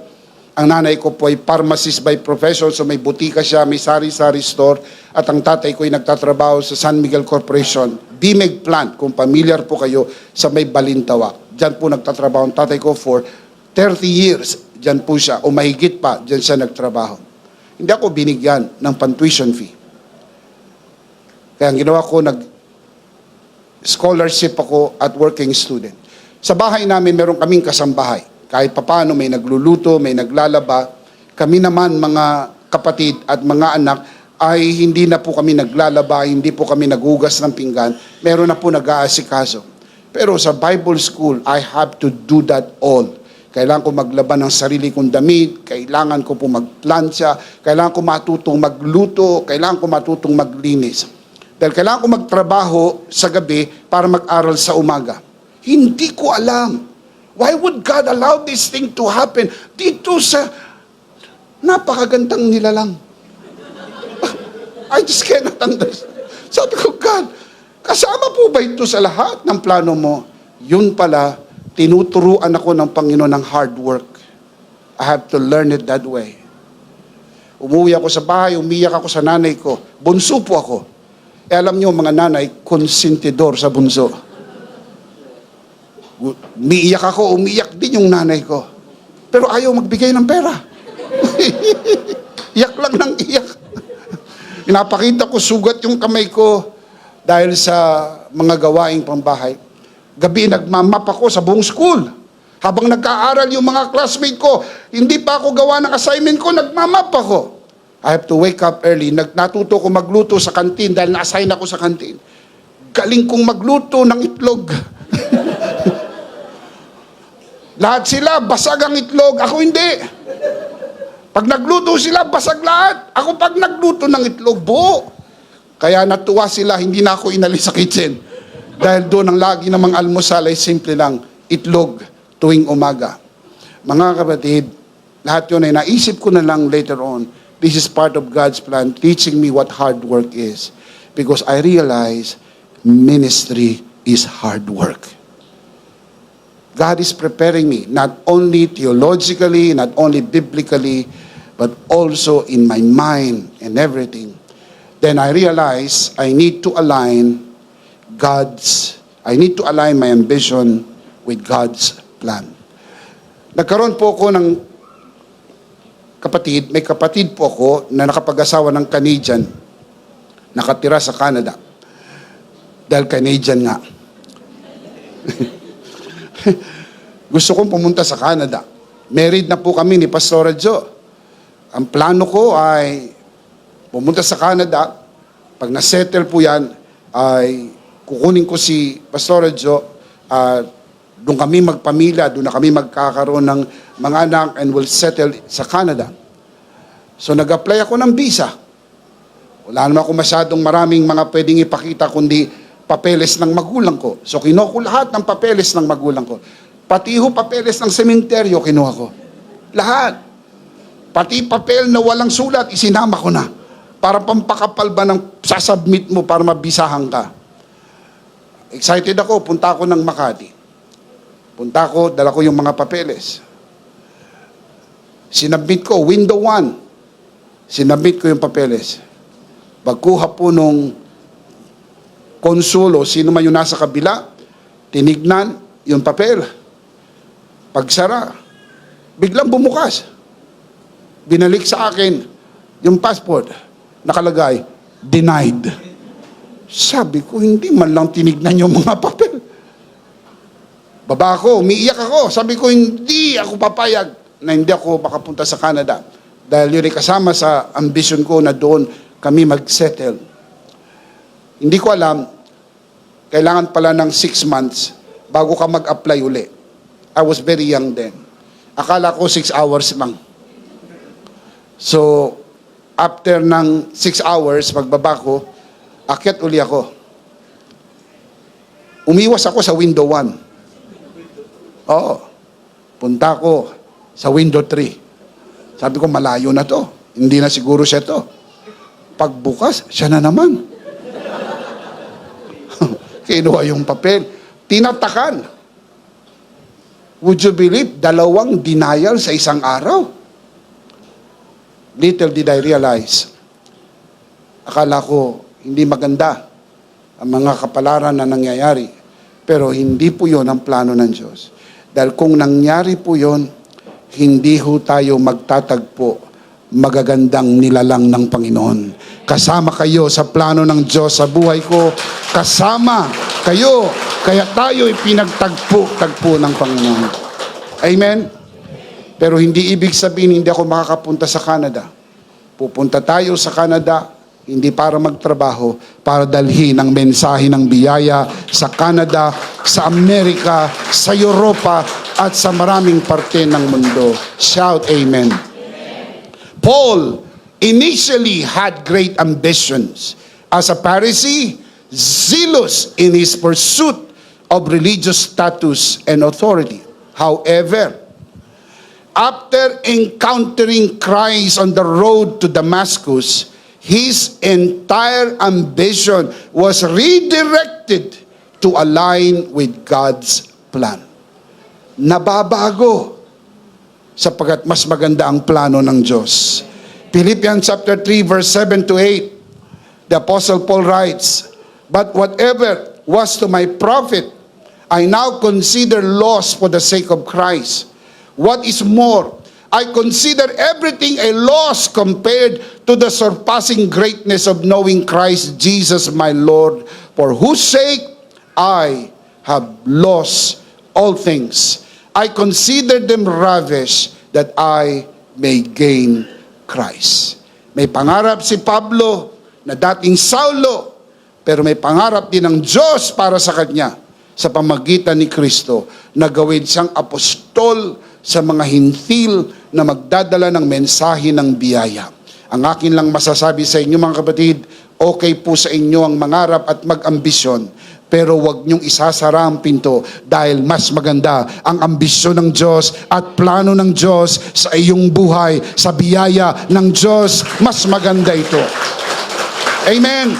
Ang nanay ko po ay pharmacist by profession, so may butika siya, may sari-sari store, at ang tatay ko ay nagtatrabaho sa San Miguel Corporation, Dimeg Plant, kung familiar po kayo, sa may Balintawak. Diyan po nagtatrabaho ang tatay ko for 30 years. Diyan po siya, o mahigit pa, diyan siya nagtrabaho. Hindi ako binigyan ng pan-tuition fee. Kaya ang ginawa ko, nag-scholarship ako at working student. Sa bahay namin, meron kaming kasambahay. Kahit papano may nagluluto, may naglalaba. Kami naman mga kapatid at mga anak ay hindi na po kami naglalaba, hindi po kami naghugas ng pinggan. Meron na po nag-aasikaso. Pero sa Bible school, I have to do that all. Kailangan ko maglaba ng sarili kong damit, kailangan ko po magplansya, kailangan ko matutong magluto, kailangan ko matutong maglinis. Dahil kailangan ko magtrabaho sa gabi para mag-aral sa umaga. Hindi ko alam. Why would God allow this thing to happen dito sa napakagandang nilalang? I just cannot understand. Sabi ko, God, kasama po ba ito sa lahat ng plano mo? Yun pala, tinuturuan ako ng Panginoon ng hard work. I have to learn it that way. Umuwi ako sa bahay, umiyak ako sa nanay ko. Bunso po ako. Alam niyo mga nanay, konsentidor sa bunso. Umiiyak ako, umiiyak din yung nanay ko. Pero ayaw magbigay ng pera. Iyak lang ng iyak. Pinapakita ko, sugat yung kamay ko dahil sa mga gawaing pambahay. Gabi, nagmamap ako sa buong school. Habang nag-aaral yung mga classmate ko, hindi pa ako gawa ng assignment ko, nagmamap ako. I have to wake up early. Natuto ko magluto sa kantin dahil na-assign ako sa kantin. Galing kong magluto ng itlog. Lahat sila, basag ang itlog. Ako hindi. Pag nagluto sila, basag lahat. Ako pag nagluto ng itlog, buo. Kaya natuwa sila, hindi na ako inalis sa kitchen. Dahil doon ang lagi namang almusal ay simple lang, itlog tuwing umaga. Mga kapatid, lahat yun ay naisip ko na lang later on. This is part of God's plan, teaching me what hard work is. Because I realize ministry is hard work. God is preparing me, not only theologically, not only biblically, but also in my mind and everything. Then I realize I need to align my ambition with God's plan. Nagkaroon po ako ng kapatid, may kapatid po ako na nakapag-asawa ng Canadian, nakatira sa Canada. Dahil Canadian nga. Gusto kong pumunta sa Canada. Married na po kami ni Pastora Jo. Ang plano ko ay pumunta sa Canada. Pag na-settle po yan, ay kukunin ko si Pastor Jo, doon kami magpamilya, doon na kami magkakaroon ng mga anak and will settle sa Canada. So nag-apply ako ng visa. Wala naman ako masyadong maraming mga pwedeng ipakita kundi papeles ng magulang ko. So kinuha ko lahat ng papeles ng magulang ko. Pati ho papeles ng sementeryo kinuha ko. Lahat. Pati papel na walang sulat, isinama ko na. Para pampakapal ba ng sasubmit mo para mabisahan ka. Excited ako, punta ako ng Makati. Punta ako, dala ko yung mga papeles. Sinabit ko, window 1. Sinabit ko yung papeles. Pagkuha po nung konsulo, sino man yung nasa kabila, tinignan yung papel. Pagsara, biglang bumukas. Binalik sa akin yung passport. Nakalagay, denied. Sabi ko, hindi man lang tinignan yung mga papel. Baba ako, umiiyak ako. Sabi ko, hindi ako papayag na hindi ako makapunta sa Canada. Dahil yun ay kasama sa ambition ko na doon kami mag-settle. Hindi ko alam, kailangan pala ng 6 months bago ka mag-apply uli. I was very young then. Akala ko 6 hours lang. So, after ng 6 hours, pagbaba ko, akyat uli ako. Umiwas ako sa window 1. Oo. Punta ko sa window 3. Sabi ko, malayo na to. Hindi na siguro siya to. Pagbukas, siya na naman. Kinuha yung papel. Tinatakan. Would you believe, 2 denial sa isang araw? Little did I realize, akala ko hindi maganda ang mga kapalaran na nangyayari. Pero hindi po yon ang plano ng Diyos. Dahil kung nangyari po yon, hindi ho tayo magtatagpo magagandang nilalang ng Panginoon. Kasama kayo sa plano ng Diyos sa buhay ko. Kasama kayo. Kaya tayo ipinagtagpo ng Panginoon. Amen? Pero hindi ibig sabihin hindi ako makakapunta sa Canada. Pupunta tayo sa Canada, hindi para magtrabaho, para dalhin ang mensahe ng biyaya sa Canada, sa Amerika, sa Europa, at sa maraming parte ng mundo. Shout Amen. Paul initially had great ambitions. As a Pharisee, zealous in his pursuit of religious status and authority. However, after encountering Christ on the road to Damascus, his entire ambition was redirected to align with God's plan. Nababago sapagkat mas maganda ang plano ng Diyos. Philippians chapter 3 verse 7 to 8, the Apostle Paul writes, "But whatever was to my profit, I now consider loss for the sake of Christ. What is more, I consider everything a loss compared to the surpassing greatness of knowing Christ Jesus my Lord, for whose sake I have lost all things. I consider them rubbish that I may gain Christ." May pangarap si Pablo na dating Saulo, pero may pangarap din ng Diyos para sa kanya sa pamagitan ni Kristo na gawin siyang apostol sa mga hintil na magdadala ng mensahe ng biyaya. Ang akin lang masasabi sa inyo mga kapatid, okay po sa inyo ang mangarap at mag-ambisyon, pero huwag niyong isasara ang pinto dahil mas maganda ang ambisyon ng Diyos at plano ng Diyos sa iyong buhay, sa biyaya ng Diyos, mas maganda ito. Amen.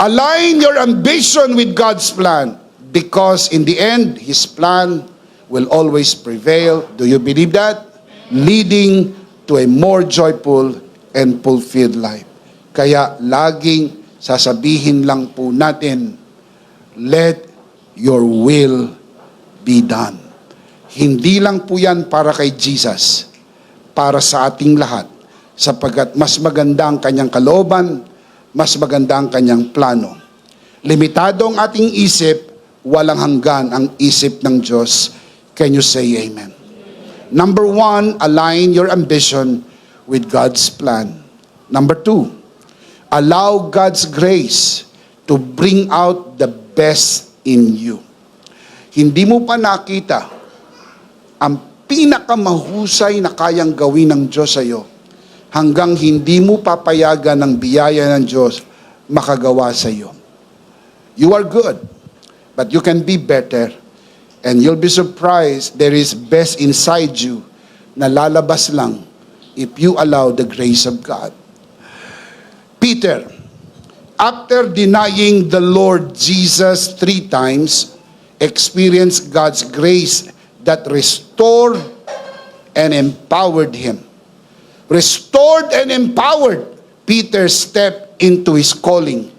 Align your ambition with God's plan because in the end, His plan will always prevail. Do you believe that? Leading to a more joyful and fulfilled life. Kaya laging sasabihin lang po natin, let your will be done. Hindi lang po yan para kay Jesus, para sa ating lahat, sapagkat mas maganda ang kanyang kalooban, mas maganda ang kanyang plano. Limitado ang ating isip, walang hanggan ang isip ng Diyos. Can you say amen? Number 1, align your ambition with God's plan. Number 2, allow God's grace to bring out the best in you. Hindi mo pa nakita ang pinakamahusay na kayang gawin ng Diyos sa iyo hanggang hindi mo papayagan ng biyaya ng Diyos makagawa sa iyo. You are good, but you can be better. And you'll be surprised there is best inside you na lalabas lang if you allow the grace of God. Peter, after denying the Lord Jesus 3 times, experienced God's grace that restored and empowered him. Restored and empowered, Peter stepped into his calling,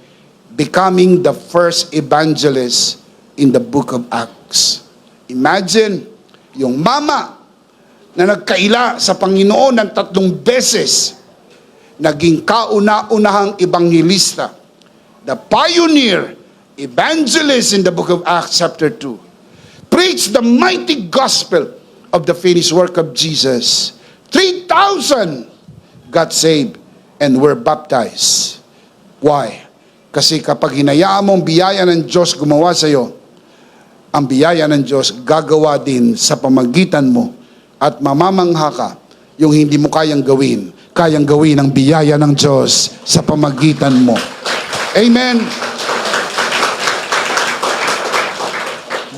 becoming the first evangelist in the book of Acts. Imagine, yung mama na nagkaila sa Panginoon ng 3 beses, naging kauna-unahang ebangelista, the pioneer evangelist in the book of Acts chapter 2, preached the mighty gospel of the finished work of Jesus. 3,000 got saved and were baptized. Why? Kasi kapag hinayaan mo ang biyaya ng Diyos gumawa sa iyo, ang biyaya ng Diyos gagawa din sa pamagitan mo at mamamangha ka yung hindi mo kayang gawin ang biyaya ng Diyos sa pamagitan mo. Amen.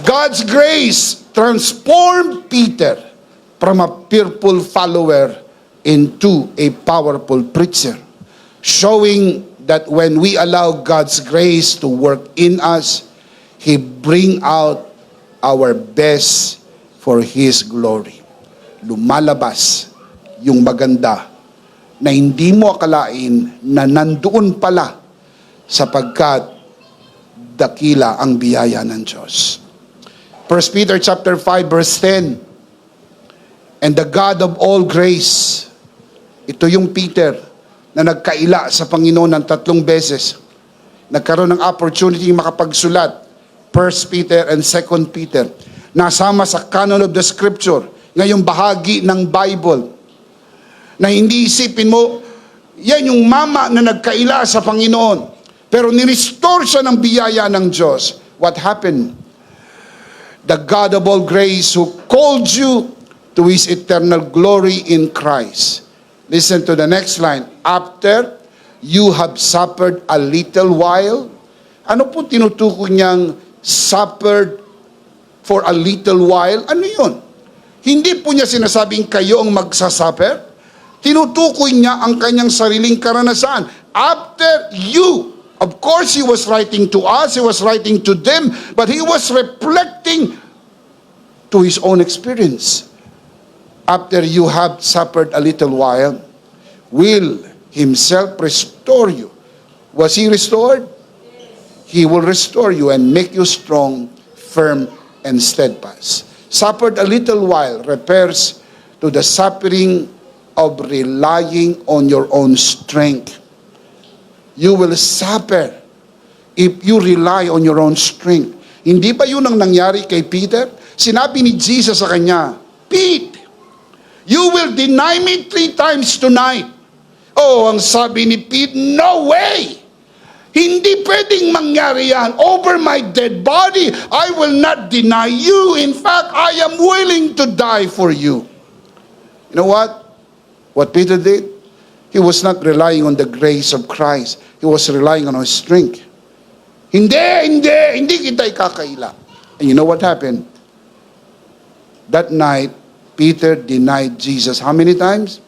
God's grace transformed Peter from a fearful follower into a powerful preacher, showing that when we allow God's grace to work in us, He bring out our best for His glory. Lumalabas yung maganda na hindi mo akalain na nandoon pala sapagkat dakila ang biyaya ng Diyos. 1 Peter chapter 5 verse 10, and the God of all grace, ito yung Peter na nagkaila sa Panginoon ng 3 beses, nagkaroon ng opportunity makapagsulat, 1 Peter and 2 Peter, nasama sa canon of the Scripture, ngayong bahagi ng Bible, na hindi isipin mo, yan yung mama na nagkaila sa Panginoon, pero nirestore siya ng biyaya ng Diyos. What happened? The God of all grace who called you to His eternal glory in Christ. Listen to the next line. After you have suffered a little while. Ano po tinutukoy niyang suffered for a little while? Ano yun? Hindi po niya sinasabing kayo ang magsasuffer. Tinutukoy niya ang kanyang sariling karanasan. After you, of course, he was writing to us, he was writing to them, but he was reflecting to his own experience. After you have suffered a little while, will himself restore you. Was he restored? He will restore you and make you strong, firm, and steadfast. Suffered a little while refers to the suffering of relying on your own strength. You will suffer if you rely on your own strength. Hindi ba yun ang nangyari kay Peter? Sinabi ni Jesus sa kanya, Pete, you will deny me 3 times tonight. Oh, ang sabi ni Pete, no way! Hindi pwedeng mangyari yan. Over my dead body, I will not deny you. In fact, I am willing to die for you. You know what? What Peter did? He was not relying on the grace of Christ. He was relying on his strength. Hindi kita ikakaila. And you know what happened? That night, Peter denied Jesus how many times?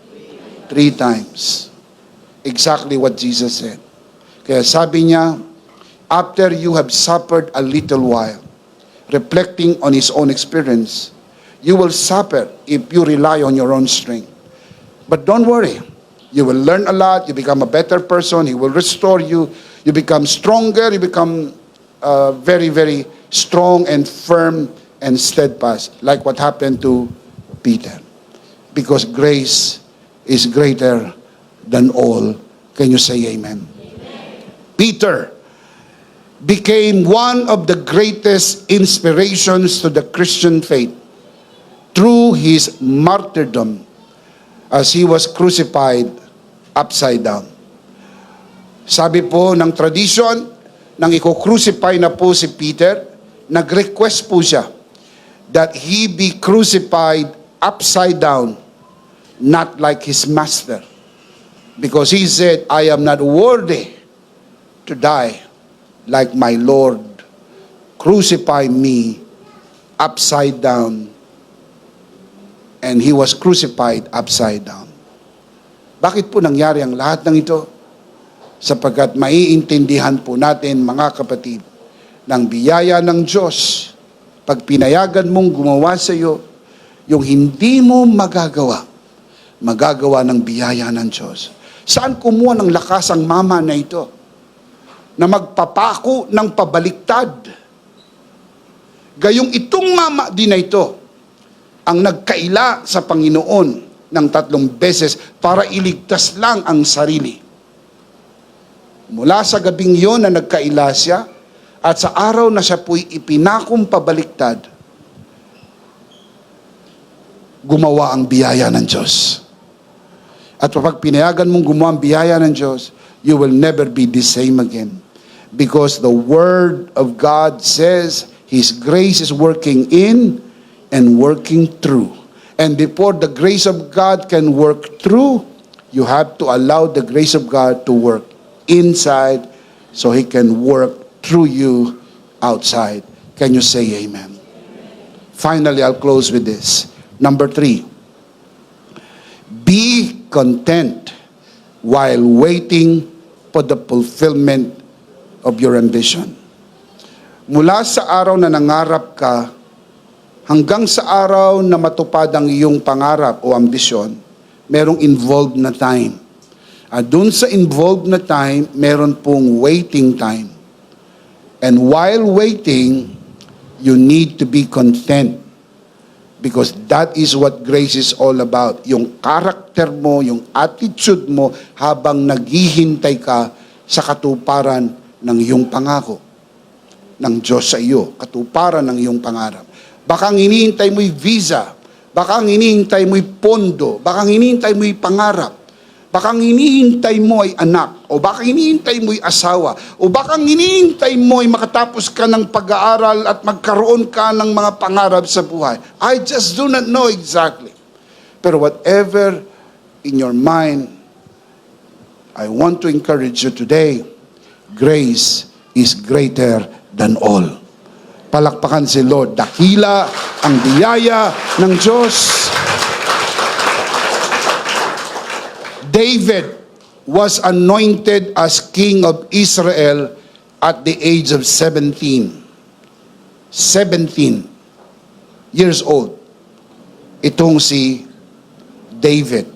3 times. Exactly what Jesus said. Kaya sabi niya, after you have suffered a little while, reflecting on his own experience, you will suffer if you rely on your own strength. But don't worry. You will learn a lot. You become a better person. He will restore you. You become stronger. You become very, very strong and firm and steadfast, like what happened to Peter. Because grace is greater than all. Can you say amen? Peter became one of the greatest inspirations to the Christian faith through his martyrdom as he was crucified upside down. Sabi po ng tradition, nang i-crucify na po si Peter, nag-request po siya that he be crucified upside down, not like his master. Because he said, I am not worthy to die like my Lord. Crucify me upside down. And he was crucified upside down. Bakit po nangyari ang lahat ng ito? Sapagkat maiintindihan po natin, mga kapatid, ng biyaya ng Diyos, pag pinayagan mong gumawa sa iyo, yung hindi mo magagawa, magagawa ng biyaya ng Diyos. Saan kumuha ng lakas ang mama na ito? Na magpapako ng pabaliktad. Gayong itong mama din na ito, ang nagkaila sa Panginoon ng 3 beses para iligtas lang ang sarili. Mula sa gabing yon na nagkaila siya, at sa araw na siya po'y ipinakong pabaliktad, gumawa ang biyaya ng Diyos. At kapag pinayagan mong gumawa ang biyaya ng Diyos, you will never be the same again. Because the Word of God says, His grace is working in and working through. And before the grace of God can work through, you have to allow the grace of God to work inside so He can work through you outside. Can you say amen? Finally, I'll close with this. Number 3. Be content while waiting for the fulfillment of your ambition. Mula sa araw na nangarap ka, hanggang sa araw na matupad ang iyong pangarap o ambisyon, merong involved na time. At dun sa involved na time, meron pong waiting time. And while waiting, you need to be content. Because that is what grace is all about. Yung karakter mo, yung attitude mo, habang naghihintay ka sa katuparan ng iyong pangako ng Diyos sa iyo, katuparan ng iyong pangarap. Baka ang hinihintay mo'y visa, baka ang hinihintay mo'y pondo, baka ang hinihintay mo'y pangarap, baka ang hinihintay mo ay anak, o baka hinihintay mo'y asawa, o baka ang hinihintay mo ay makatapos ka ng pag-aaral at magkaroon ka ng mga pangarap sa buhay. I just do not know exactly. Pero whatever in your mind, I want to encourage you today, grace is greater than all. Palakpakan si Lord. Dakila ang biyaya ng Diyos. David was anointed as king of Israel at the age of 17. 17 years old. Itong si David.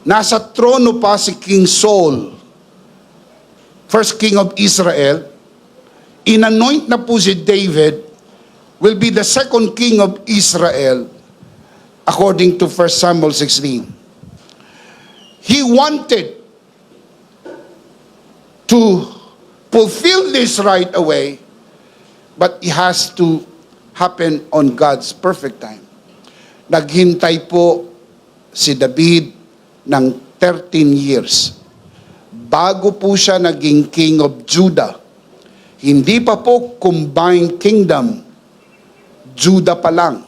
Nasa trono pa si King Saul, first king of Israel. Inanoint na po si David, will be the second king of Israel according to 1 Samuel 16. He wanted to fulfill this right away, but it has to happen on God's perfect time. Naghintay po si David ng 13 years. Bago po siya naging king of Judah. Hindi pa po combined kingdom. Judah pa lang.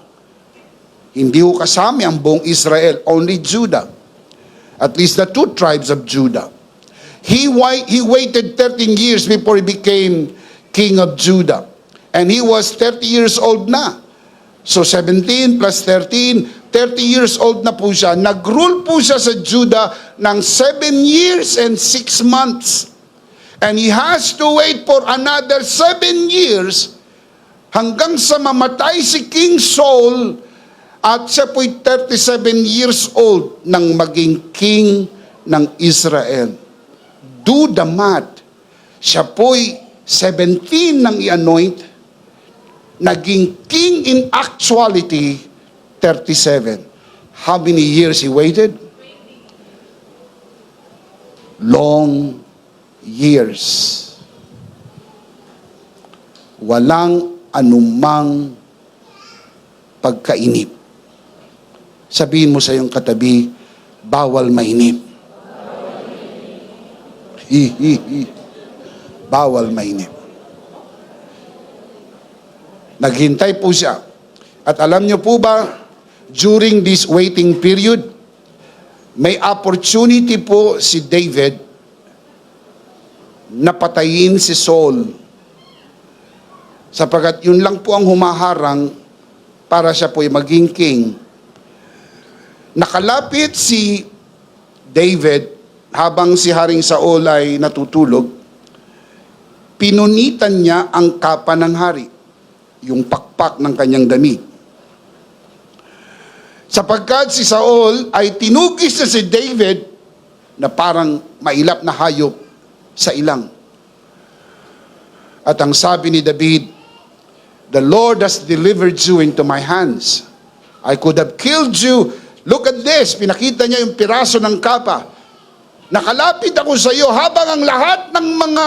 Hindi ko kasama ang buong Israel, only Judah. At least the 2 tribes of Judah. He waited 13 years before he became king of Judah. And he was 30 years old na. So 17 plus 13, 30 years old na po siya. Nag-rule po siya sa Judah ng 7 years and 6 months. And he has to wait for another 7 years hanggang sa mamatay si King Saul. At siya po'y 37 years old nang maging king ng Israel. Do the math. Siya po'y 17 nang i-anoint, naging king in actuality, 37. How many years he waited? Long years. Walang anumang pagkainip. Sabihin mo sa iyong katabi, bawal mainip. bawal mainip. Naghintay po siya. At alam niyo po ba, during this waiting period, may opportunity po si David na patayin si Saul. Sapagkat yun lang po ang humaharang para siya po'y maging king. Nakalapit si David habang si Haring Saul ay natutulog. Pinunitan niya ang kapa ng hari, yung pakpak ng kanyang damit. Sapagkat si Saul ay tinugis na si David na parang mailap na hayop sa ilang. At ang sabi ni David, "The Lord has delivered you into my hands. I could have killed you. Look at this." Pinakita niya yung piraso ng kapa. "Nakalapit ako sa iyo habang ang lahat ng mga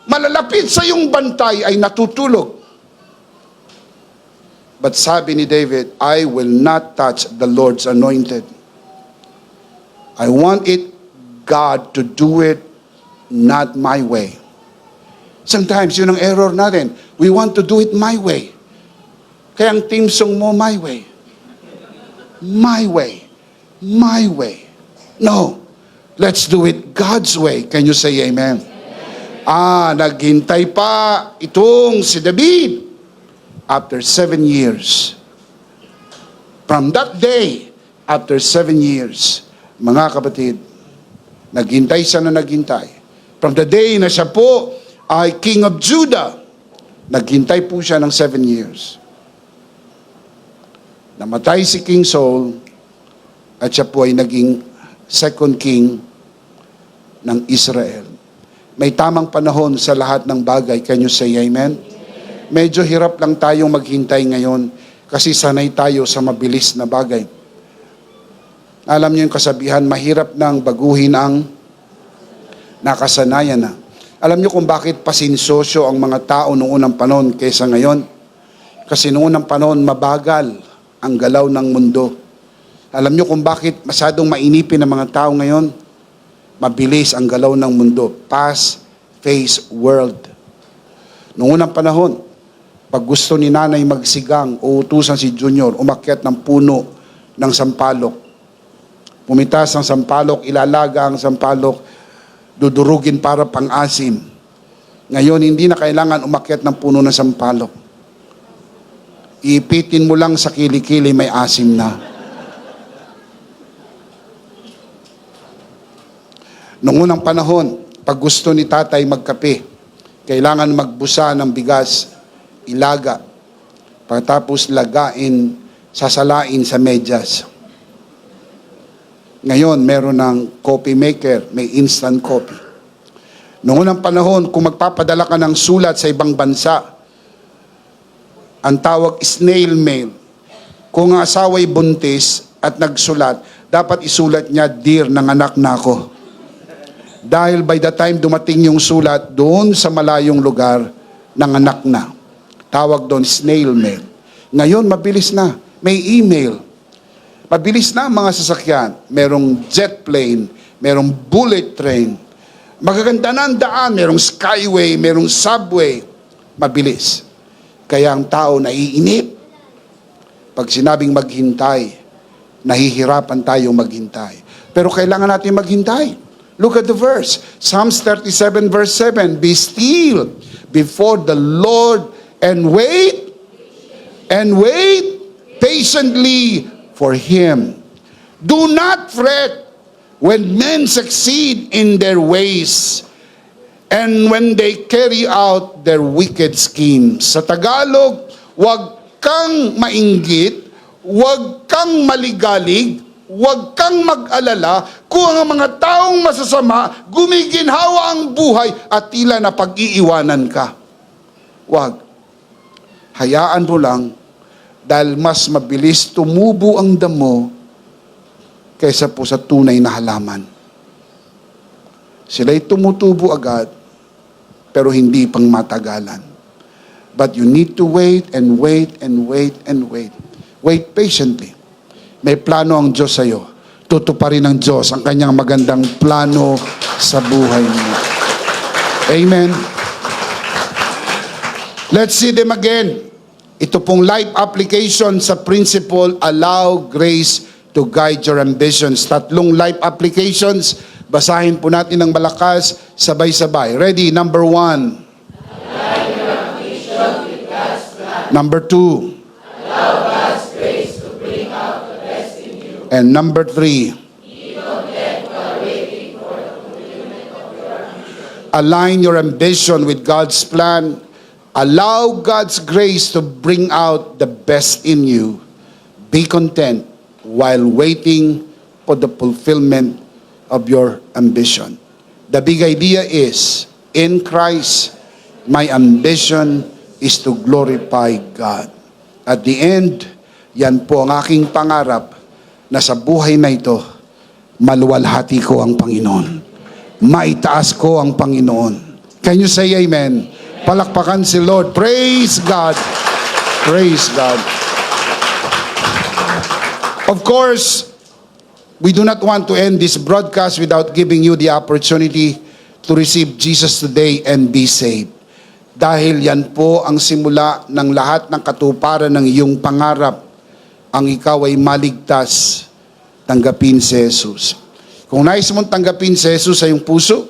malalapit sa iyong bantay ay natutulog." But sabi ni David, "I will not touch the Lord's anointed. I want it God to do it, not my way." Sometimes yun ang error natin. We want to do it my way. Kaya ang team song mo, my way. My way. My way. No. Let's do it God's way. Can you say amen? Naghintay pa itong si David. After 7 years. From that day, after 7 years, mga kapatid, naghintay siya na naghintay. From the day na siya po ay King of Judah, naghintay po siya ng 7 years. Namatay si King Saul at siya po ay naging second king ng Israel. May tamang panahon sa lahat ng bagay. Can you say amen? Medyo hirap lang tayong maghintay ngayon kasi sanay tayo sa mabilis na bagay. Alam niyo yung kasabihan, mahirap nang baguhin ang nakasanayan na. Alam niyo kung bakit pasinsosyo ang mga tao noong unang panahon kaysa ngayon? Kasi noong unang panahon, mabagal ang galaw ng mundo. Alam niyo kung bakit masyadong mainipin ang mga tao ngayon? Mabilis ang galaw ng mundo. Fast-paced world. Noong unang panahon, pag gusto ni nanay magsigang o utusan si Junior, umakyat ng puno ng sampalok. Pumitas ng sampalok, ilalaga ang sampalok, dudurugin para pang-asim. Ngayon, hindi na kailangan umakyat ng puno ng sampalok. Iipitin mo lang sa kilikili, may asim na. Noong unang panahon, pag gusto ni tatay magkape, kailangan magbusa ng bigas, ilaga, pagkatapos lagain, sasalain sa medyas. Ngayon, meron ng coffee maker, may instant coffee. Noong unang panahon, kung magpapadala ka ng sulat sa ibang bansa, ang tawag snail mail. Kung ang asawa'y buntis at nagsulat, dapat isulat niya, "Dear, nanganak na ako." Dahil by the time dumating yung sulat, doon sa malayong lugar, nanganak na. Tawag doon, snail mail. Ngayon, mabilis na. May email. Mabilis na ang mga sasakyan. Merong jet plane, merong bullet train. Magaganda na ang daan, merong skyway, merong subway. Mabilis. Kaya ang tao naiinip. Pag sinabing maghintay, nahihirapan tayo maghintay. Pero kailangan natin maghintay. Look at the verse. Psalms 37 verse 7. "Be still before the Lord and wait patiently for Him. Do not fret when men succeed in their ways and when they carry out their wicked schemes." Sa Tagalog, huwag kang mainggit, huwag kang maligalig, huwag kang mag-alala kung ang mga taong masasama gumiginhawa ang buhay at tila na pag-iiwanan ka. Huwag. Hayaan mo lang dahil mas mabilis tumubo ang damo kaysa po sa tunay na halaman. Sila'y tumutubo agad pero hindi pang matagalan. But you need to wait and wait and wait and wait. Wait patiently. May plano ang Diyos sa iyo. Tutuparin ng Diyos ang kanyang magandang plano sa buhay mo. Amen. Let's see them again. Ito pong life application sa principle, allow grace to guide your ambitions. Tatlong life applications. Basahin po natin ng malakas, sabay-sabay. Ready? Number 1. Number 2. And number 3. Align your ambition with God's plan. Allow God's grace to bring out the best in you. Be content while waiting for the fulfillment of your ambition. The big idea is, in Christ, my ambition is to glorify God. At the end, yan po ang aking pangarap na sa buhay na ito, maluwalhati ko ang Panginoon. Maitaas ko ang Panginoon. Can you say amen? Palakpakan si Lord. Praise God. Praise God. Of course, we do not want to end this broadcast without giving you the opportunity to receive Jesus today and be saved. Dahil yan po ang simula ng lahat ng katuparan ng iyong pangarap. Ang ikaw ay maligtas, tanggapin si Jesus. Kung nais mong tanggapin si Jesus sa iyong puso,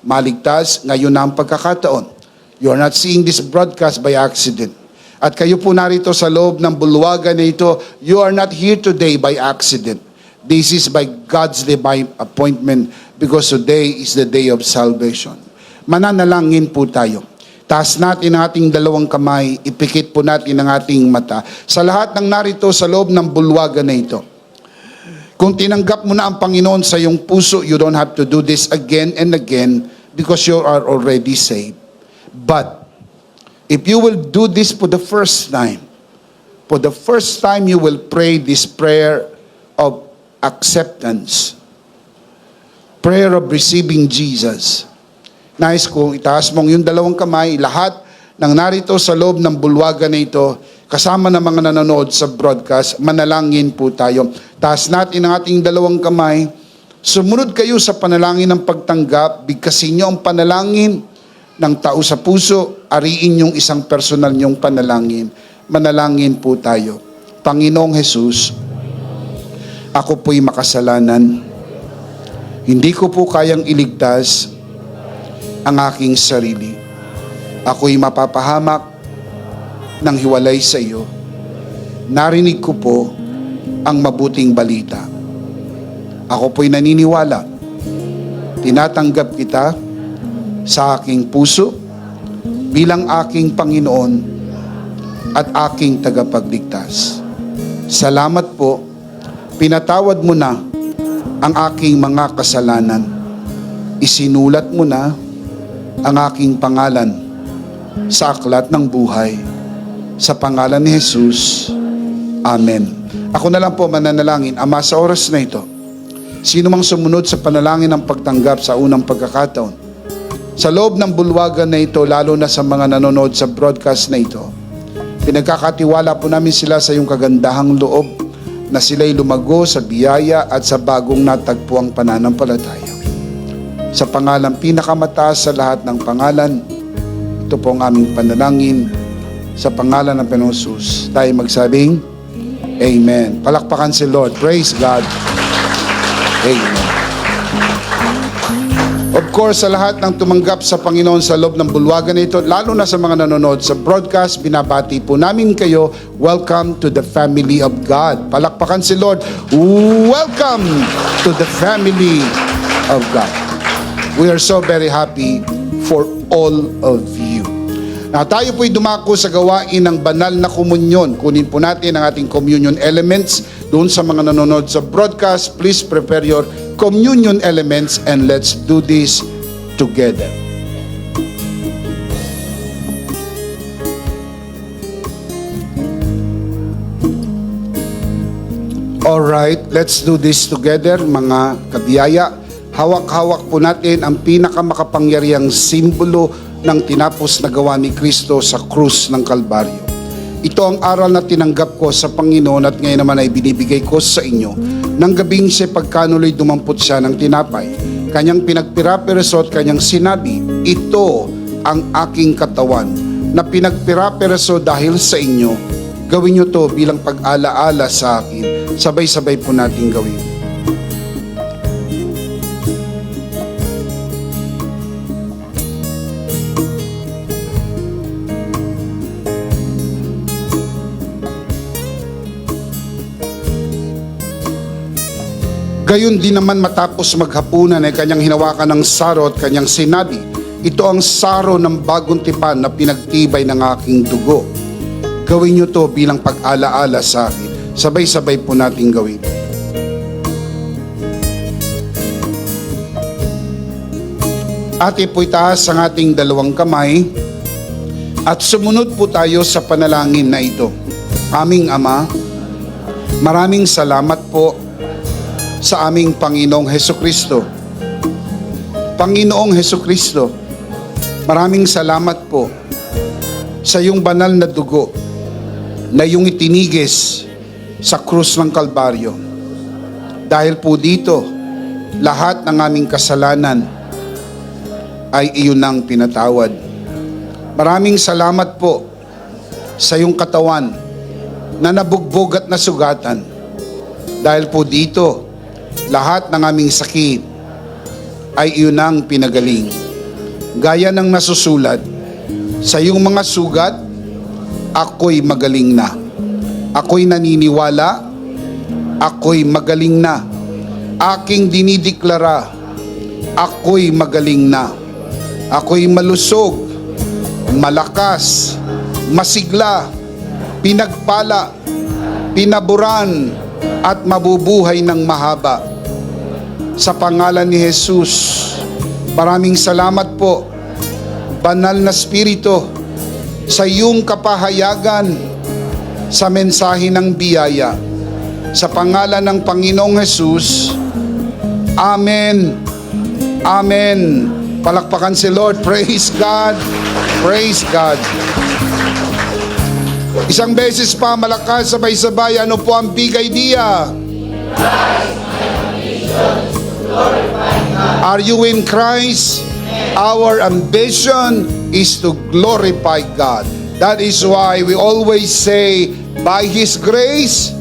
maligtas, ngayon na ang pagkakataon. You are not seeing this broadcast by accident. At kayo po narito sa loob ng bulwagan na ito, you are not here today by accident. This is by God's divine appointment because today is the day of salvation. Mananalangin po tayo. Taas natin ang ating dalawang kamay, ipikit po natin ang ating mata. Sa lahat ng narito sa loob ng bulwagan na ito, kung tinanggap mo na ang Panginoon sa iyong puso, you don't have to do this again and again because you are already saved. But if you will do this for the first time you will pray this prayer of acceptance, prayer of receiving Jesus. Nais ko, itaas mong yung dalawang kamay, lahat ng narito sa loob ng bulwagan na ito, kasama ng mga nanonood sa broadcast, manalangin po tayo. Taas natin ang ating dalawang kamay, sumunod kayo sa panalangin ng pagtanggap, bigkasin nyo ang panalangin ng tao sa puso, ariin yung isang personal nyong panalangin. Manalangin po tayo. Panginoong Jesus, ako po'y makasalanan. Hindi ko po kayang iligtas ang aking sarili. Ako'y mapapahamak ng hiwalay sa iyo. Narinig ko po ang mabuting balita. Ako po'y naniniwala. Tinatanggap kita sa aking puso bilang aking Panginoon at aking tagapagligtas. Salamat po, pinatawad mo na ang aking mga kasalanan. Isinulat mo na ang aking pangalan sa aklat ng buhay. Sa pangalan ni Jesus, Amen. Ako na lang po mananalangin. Ama, sa oras na ito, sino mang sumunod sa panalangin ng pagtanggap sa unang pagkakataon, sa loob ng bulwagan na ito, lalo na sa mga nanonood sa broadcast na ito, pinagkakatiwala po namin sila sa iyong kagandahang loob na sila'y lumago sa biyaya at sa bagong natagpuang pananampalataya. Sa pangalan pinakamataas sa lahat ng pangalan, ito po ang aming panalangin sa pangalan ng Panginoong Jesus. Tayo magsabing, Amen. Palakpakan si Lord. Praise God. Amen. Of course, sa lahat ng tumanggap sa Panginoon sa loob ng bulwagan na ito, lalo na sa mga nanonood sa broadcast, binabati po namin kayo. Welcome to the family of God. Palakpakan si Lord. Welcome to the family of God. We are so very happy for all of you. Now, tayo po'y dumako sa gawain ng banal na komunyon. Kunin po natin ang ating communion elements. Doon sa mga nanonood sa broadcast, please prepare your communion elements and let's do this together. Alright, let's do this together, mga kabiyaya. Hawak-hawak po natin ang pinakamakapangyarihang simbolo ng tinapos na gawa ni Kristo sa krus ng Kalbaryo. Ito ang aral na tinanggap ko sa Panginoon at ngayon naman ay binibigay ko sa inyo. Nang gabing siya pagkanuloy dumampot siya ng tinapay, kanyang pinagpira-piraso at kanyang sinabi, ito ang aking katawan na pinagpira-piraso dahil sa inyo, gawin nyo to bilang pag-alaala sa akin. Sabay-sabay po natin gawin. Gayon din naman matapos maghapunan ay kanyang hinawakan ng saro at kanyang sinabi, ito ang saro ng bagong tipan na pinagtibay ng aking dugo. Gawin nyo to bilang pag-alaala sa akin. Sabay-sabay po natin gawin. Ate po itaas ang ating dalawang kamay at sumunod po tayo sa panalangin na ito. Aming Ama, maraming salamat po sa aming Panginoong Hesukristo. Panginoong Hesukristo, maraming salamat po sa iyong banal na dugo na iyong itinigis sa krus ng Kalbaryo. Dahil po dito, lahat ng aming kasalanan ay iyon ang pinatawad. Maraming salamat po sa iyong katawan na nabugbog at nasugatan. Dahil po dito, lahat ng aming sakit ay iyon ang pinagaling. Gaya ng nasusulat, sa iyong mga sugat, ako'y magaling na. Ako'y naniniwala, ako'y magaling na. Aking dinideklara, ako'y magaling na. Ako'y malusog, malakas, masigla, pinagpala, pinaburan, at mabubuhay ng mahaba. Sa pangalan ni Jesus, maraming salamat po, Banal na Espiritu, sa iyong kapahayagan sa mensahe ng biyaya. Sa pangalan ng Panginoong Jesus, Amen. Amen. Palakpakan si Lord. Praise God. Praise God. Isang beses pa, malakas, sabay-sabay, ano po ang big idea? Are you in Christ? Our ambition is to glorify God. That is why we always say, by His grace,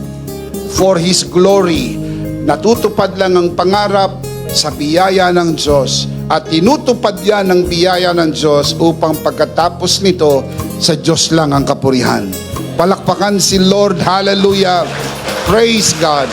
for His glory. Natutupad lang ang pangarap sa biyaya ng Diyos. At tinutupad yan ng biyaya ng Diyos upang pagkatapos nito, sa Diyos lang ang kapurihan. Palakpakan si Lord. Hallelujah. Praise God.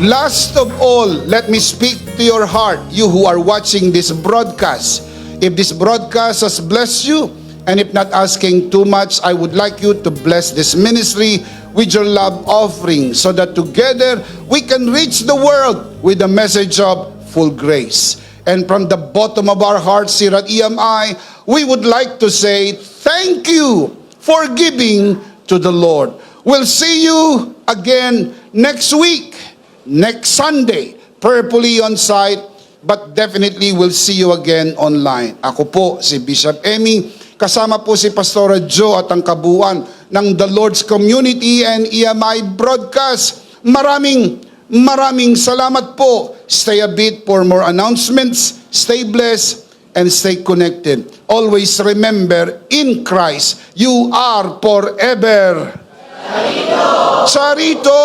Last of all, let me speak to your heart, you who are watching this broadcast. If this broadcast has blessed you, and if not asking too much, I would like you to bless this ministry with your love offering so that together we can reach the world with the message of full grace. And from the bottom of our hearts here at EMI, we would like to say thank you for giving to the Lord. We'll see you again next week, next Sunday, prayerfully on site, but definitely we'll see you again online. Ako po si Bishop Emmy, kasama po si Pastora Joe at ang kabuuan ng The Lord's Community and EMI Broadcast. Maraming salamat po. Stay a bit for more announcements. Stay blessed and stay connected. Always remember, in Christ, you are forever. Charito!